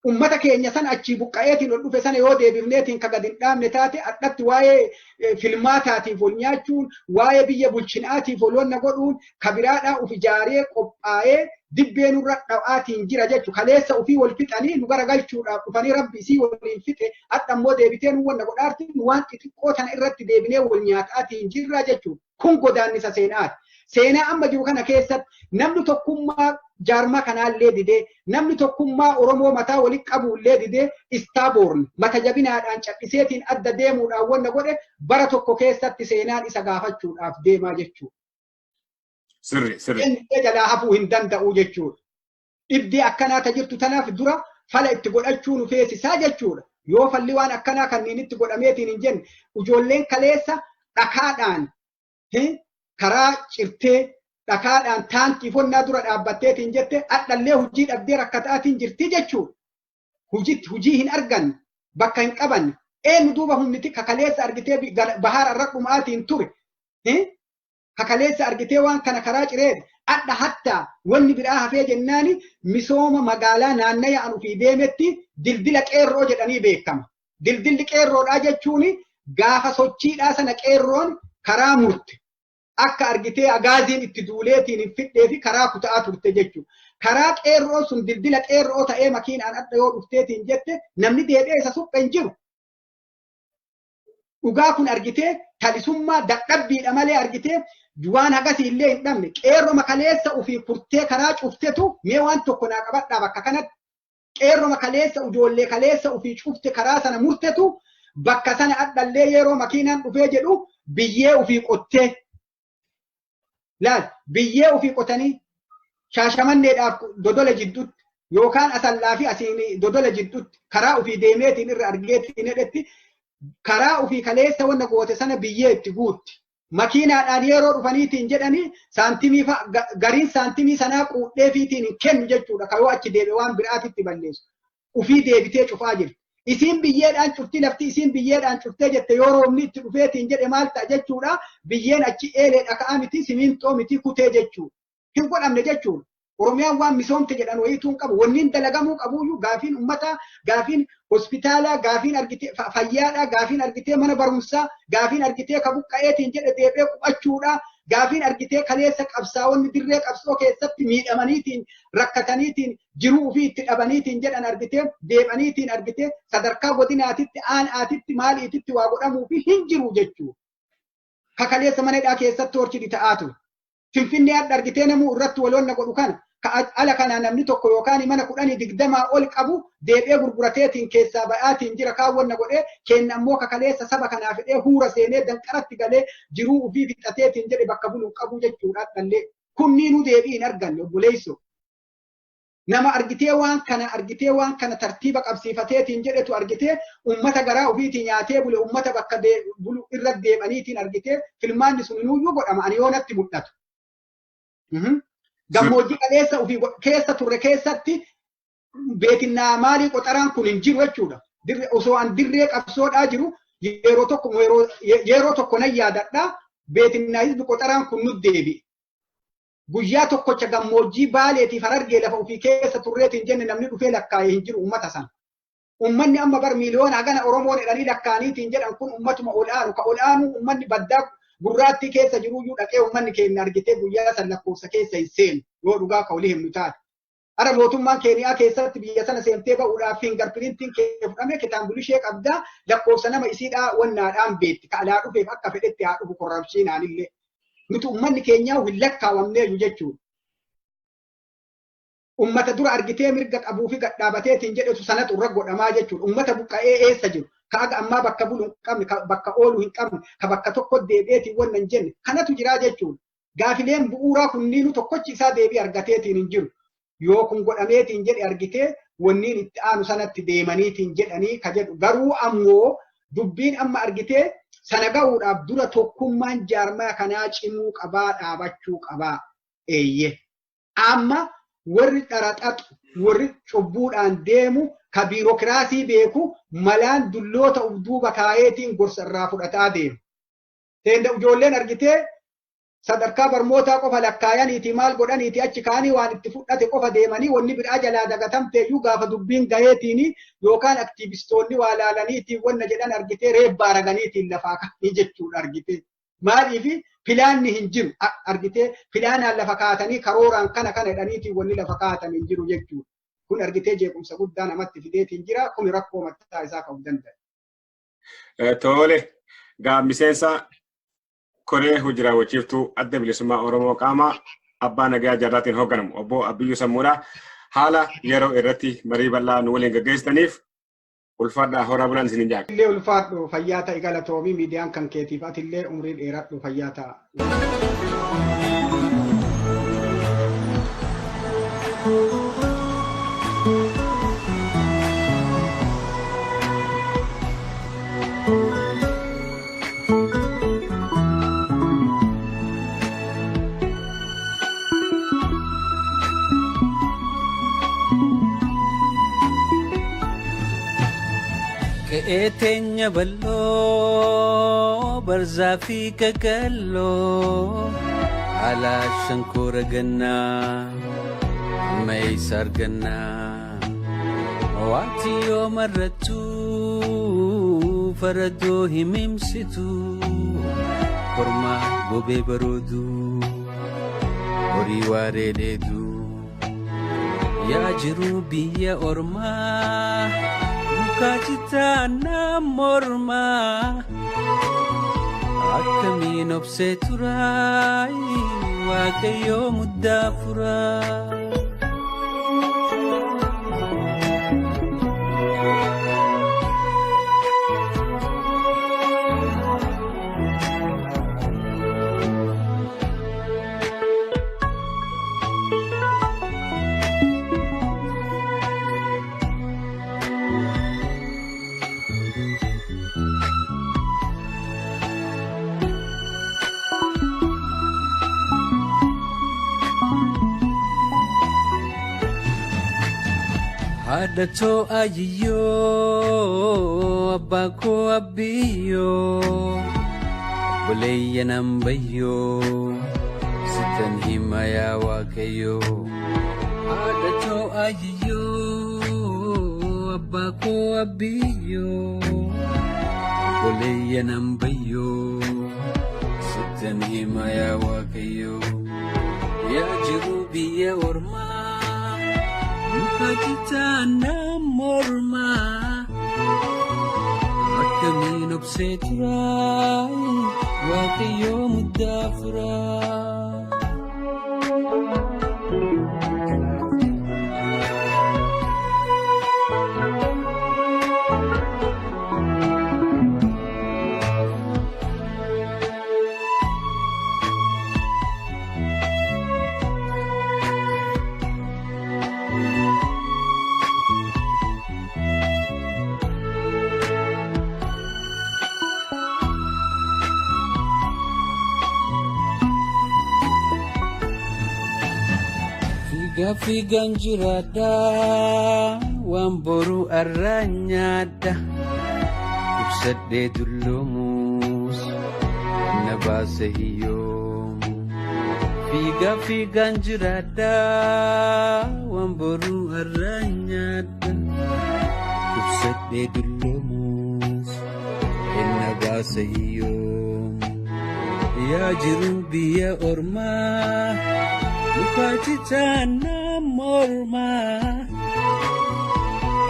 Ummata keenya sana achi buqqa'eetiin ol dhufe sana yoo deebifneetiin ka gad hin dhaabne taate addatti waa'ee filmaataatiif ol nyaachuun, waa'ee biyya bulchinaatiif ol wanna godhuun, ka biraadhaa uf ijaaree qophaa'ee dibbee nurra dhawaatiin jira jechuudha. Kaleessa ofii wal fixanii nu garagalchuudhaaf dhufanii rabbi isii waliin fixe adda immoo deebitee nu wanna godhaarti nu waan xixiqqoo tana irratti deebinee wal nyaataatiin jirra jechuudha. Kun godaannisa seenaati. Seenaa amma jiru kana keessatti namni tokkummaa jaarmaa kanaallee didee namni tokkummaa Oromoo mataa walitti qabuullee didee istaaboorni mata jabinaadhaan cabbiseetiin adda deemuudhaan wanna godhe bara tokko keessatti seenaan isa gaafachuudhaaf deemaa jechuudha. Sirri. Inni jalaa hafuu hin danda'u jechuudha. Dhibdee akkanaa ta jirtu tanaaf dura fala itti godhachuu nu feesisaa jechuudha. Yoo falli waan akkanaa kanneen itti godhameetiin hin jenne ijoolleen kaleessa dhakaadhaan karaa cirtee dhakaadhaan taankii fonnaa dura dhaabbatteetiin jette adhallee hujii dhabdee rakkataatiin jirti jechuudha. Hujii hin arganne bakka hin qabanne eenyu duuba humniti kakaleessa argitee bahaara irra dhumaatiin ture. Kakaleessa argitee waan kana karaa cireedha. Adda hatta wanni biraa hafee jennaani misooma magaalaa naannayaan ofii deemetti dildila qeerroo jedhanii beekama. Dildilli qeerroodhaa jechuun gaafa sochiidhaa sana qeerroon karaa murte. Akka argitee agaaziin itti duuleetiin hin fidhee fi karaa kuta'aa turte jechuudha. Karaa qeerroo sun dildila qeerroo ta'ee makiinaan adda yoo dhufteetiin jette namni deebi'ee isa suphe hin jiru. Dhugaa kun argitee talisummaa dadhabbiidha malee argitee waan hagasii illee hin dhabne qeerroo kaleessa ofii kurtee karaa cuftetu mee waan tokko naa qabadhaa bakka kanatti qeerroo kaleessa ijoollee kaleessa ofii cufte karaa sana murtetu bakka sana adhallee yeroo makiinaan dhufee jedhu biyyee ofii qottee laal biyyee ofii qotanii Shaashamanneedhaaf dodola jidduutti yookaan Asallaa fi asiin dodola jidduutti karaa ofii deemeetiin irra argeetiin hidhetti karaa ofii kaleessa wanna goote sana biyyee itti guutti. Makiinaadhaan yeroo dhufaniitiin jedhanii saantimii gariin saantimii sanaa quudhee fiitiin hin kennu jechuudha. Kayoo achi deebi'e waan biraatitti balleessu. Ofii deebitee cufaa jirti. Isiin biyyeedhaan cufti lafti isiin biyyeedhaan cuftee jette yoo roobni itti dhufeetiin jedhe maal ta'a jechuudha. Biyyeen achi eeleedha ka'aa miti simintoo miti kutee jechuudha. Hin godhamne jechuudha. Oromiyaan waan misoomte jedhan wayituun qabu. Wanniin dalagamuu qabuyyuu gaafiin uummataa, gaafiin hospitaalaa, gaafiin argitee fayyaadhaa, gaafiin argitee mana barumsaa, gaafiin argitee kabuqqa'eetiin jedhe deebi'ee qubachuudha. Gaafiin argitee kaleessa qabsaa'onni dirree qabsoo keessatti miidhamaniitiin rakkataniitiin jiruu fi itti dhabaniitiin jedhan argitee deebaniitiin argitee sadarkaa godinaatitti aanaatitti maaliititti waa godhamuu fi hin jiru jechuudha. Kakaleessa manadhaa keessatti horchidhi ta'aa ture. Finfinnee adda argitee namuu irratti waloonna godhu kana ala kana namni tokko yookaan mana 10-20 ol qabu deebi'ee gurgurateetiin keessaa ba'aatiin jira kaawwanna godhee kenna ammoo kakaleessa saba kanaaf hidhee huura seenee danqaratti galee jiruu ofii fixateetiin jedhe bakka buluun qabu jechuudha dhallee kunniinuu deebiin arganne obboleessoo. Nama argitee waan kana tartiiba qabsiifateetiin jedhetu argitee ummata garaa ofiitii nyaatee bule ummata bakka bulu irra deebaniitiin argitee filmaanni sun inuuyyuu godhama ani yoonatti mul'atu. Gammoojjii qaleessa ofii keessa turre keessatti beekinnaa maalii qoxaraan kun hin jiru jechuudha. Osoo an dirree qabsoodhaa jiru yeroo tokko nan yaadadhaa beekinnaa hizbi qoxaraan kun nu deebi'e. Guyyaa tokkocha gammoojjii baaleetiif Harargee lafa ofii keessa turreetiin jenne namni dhufee lakkaa'ee hin jiru ummata sana. Ummanni amma bar miiliyoona hagana Oromoon jedhanii lakkaa'aniitiin jedhan kun ummatuma ol'aanu ka ol'aanu ummanni baddaa gurraattii keessa jiruyyuu dhaqee ummanni keenya argitee guyyaa san lakkoofsa keessa hin seenu yoo dhugaa ka olii himnu taate. Ara mootummaan Keeniyaa keessatti biyya sana seentee ba'uudhaaf fingarpiriintiin kee fudhame kitaabuli ishee qabdaa lakkoofsa nama isiidhaa wannaadhaan beetti ka alaa dhufeef akka fedhetti haa dhufu korrapshiinaan illee. Nuti ummanni keenyaa hin lakkaawamneeyu jechuudha. Ummata dura argitee mirga qabuu fi gadhaabateetiin jedhetu sanatu irra godhamaa jechuudha. Ummata buqqa'ee eessa jiru? Ka aga ammaa bakka bulu hin qabne, ka bakka oolu hin qabne, ka bakka tokko deebi'eetiin wannan hin jenne kanatu jiraa jechuudha. Gaafileen bu'uuraa kunniinu tokkochi isaa deebii argateetiin hin jiru. Yoo kun godhameetiin jedhe argitee wanniin itti aanu sanatti deemaniitiin jedhanii ka jedhu. Garuu ammoo dubbiin amma argitee sana ga'uudhaaf dura tokkummaan jaarmaa kanaa cimuu qabaa dhaabachuu qabaa eeyye. Amma warri dharaxaxu warri cubbuudhaan deemu ka biirokiraasii beeku malaan dulloota uf duuba kaayeetiin gorsa irraa fudhataa deemu. Teenda ijoolleen argitee sadarkaa barmootaa qofa lakkaayaniiti maal godhaniiti achi kaanii waan itti fudhate qofa deemanii wanni biraa jalaa dagatamteeyyuu gaafa dubbiin gaheetiin yookaan aktiivistoonni waa laalaniitiin wanna jedhan argitee reebbaa raganiitiin lafaa ka'anii jechuudha argitee. Maaliif pilaanni hin jiru argitee pilaanaan lafa kaatanii karooraan kana jedhaniitiin wanni lafa kaatan hin jiru jechuudha. Kun argitee jeequmsa guddaa namatti fideetiin jira kun rakkoo mataa isaa qabu danda'a. Tole gaammiseensa koree hojii raawwachiiftuu adda bilisummaa Oromoo qaama abbaa nagaa jarraatiin hoogganamu obbo Abiyyuu Sammuudhaa haala yeroo irratti marii bal'aa nu waliin gaggeessitaniif ulfaadhaa horaa bulaan isiniin jaaga. Illee ulfaadhu fayyaa ta'i galatoomii miidiyaan kan keetiif atillee umrii dheeradhu fayyaa ta'a. Etenya ballo barzafi kakallo ala shankura ganna mai sarganna wati yo maratu farado himimsitu korma gobe barodu ori ware dedu ya jiru biya orma Kacita namorma Akamin obseturai Wakayo mudafura Adato ayiyo abako abiyo Buleya nambayo sitan himaya wakayo Adato ayiyo abako abiyo Buleya nambayo sitan himaya wakayo Ya jirubiya orma Kajitan morma Akamin obsetrai Wakayo mudafra Figan jirada Wamboru aranyada Ibsade dulumus Nabasa hiyom Figan jirada Wamboru aranyada Ibsade dulumus Nabasa hiyom Ya jirubiya orma Mukajitana morma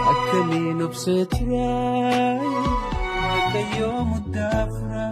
Akamin obsetrai Kayo mudafra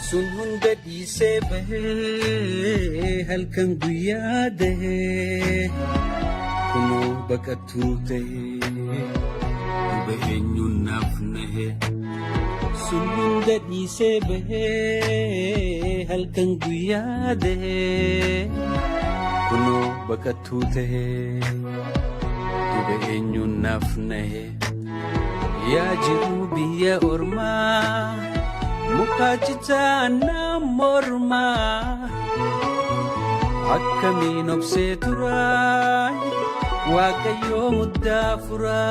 Sun hunda dhiisee bahee halkan guyyaa dahee kunoo baqattuu ta'ee duba eenyuun naaf nahee. Sun hunda dhiisee bahee halkan guyyaa dahee kunoo baqattuu ta'ee duba eenyuun naaf nahee. Yaa jiru biyya ormaa Mukajitana morma Akamin obseturai Wakayo mudafura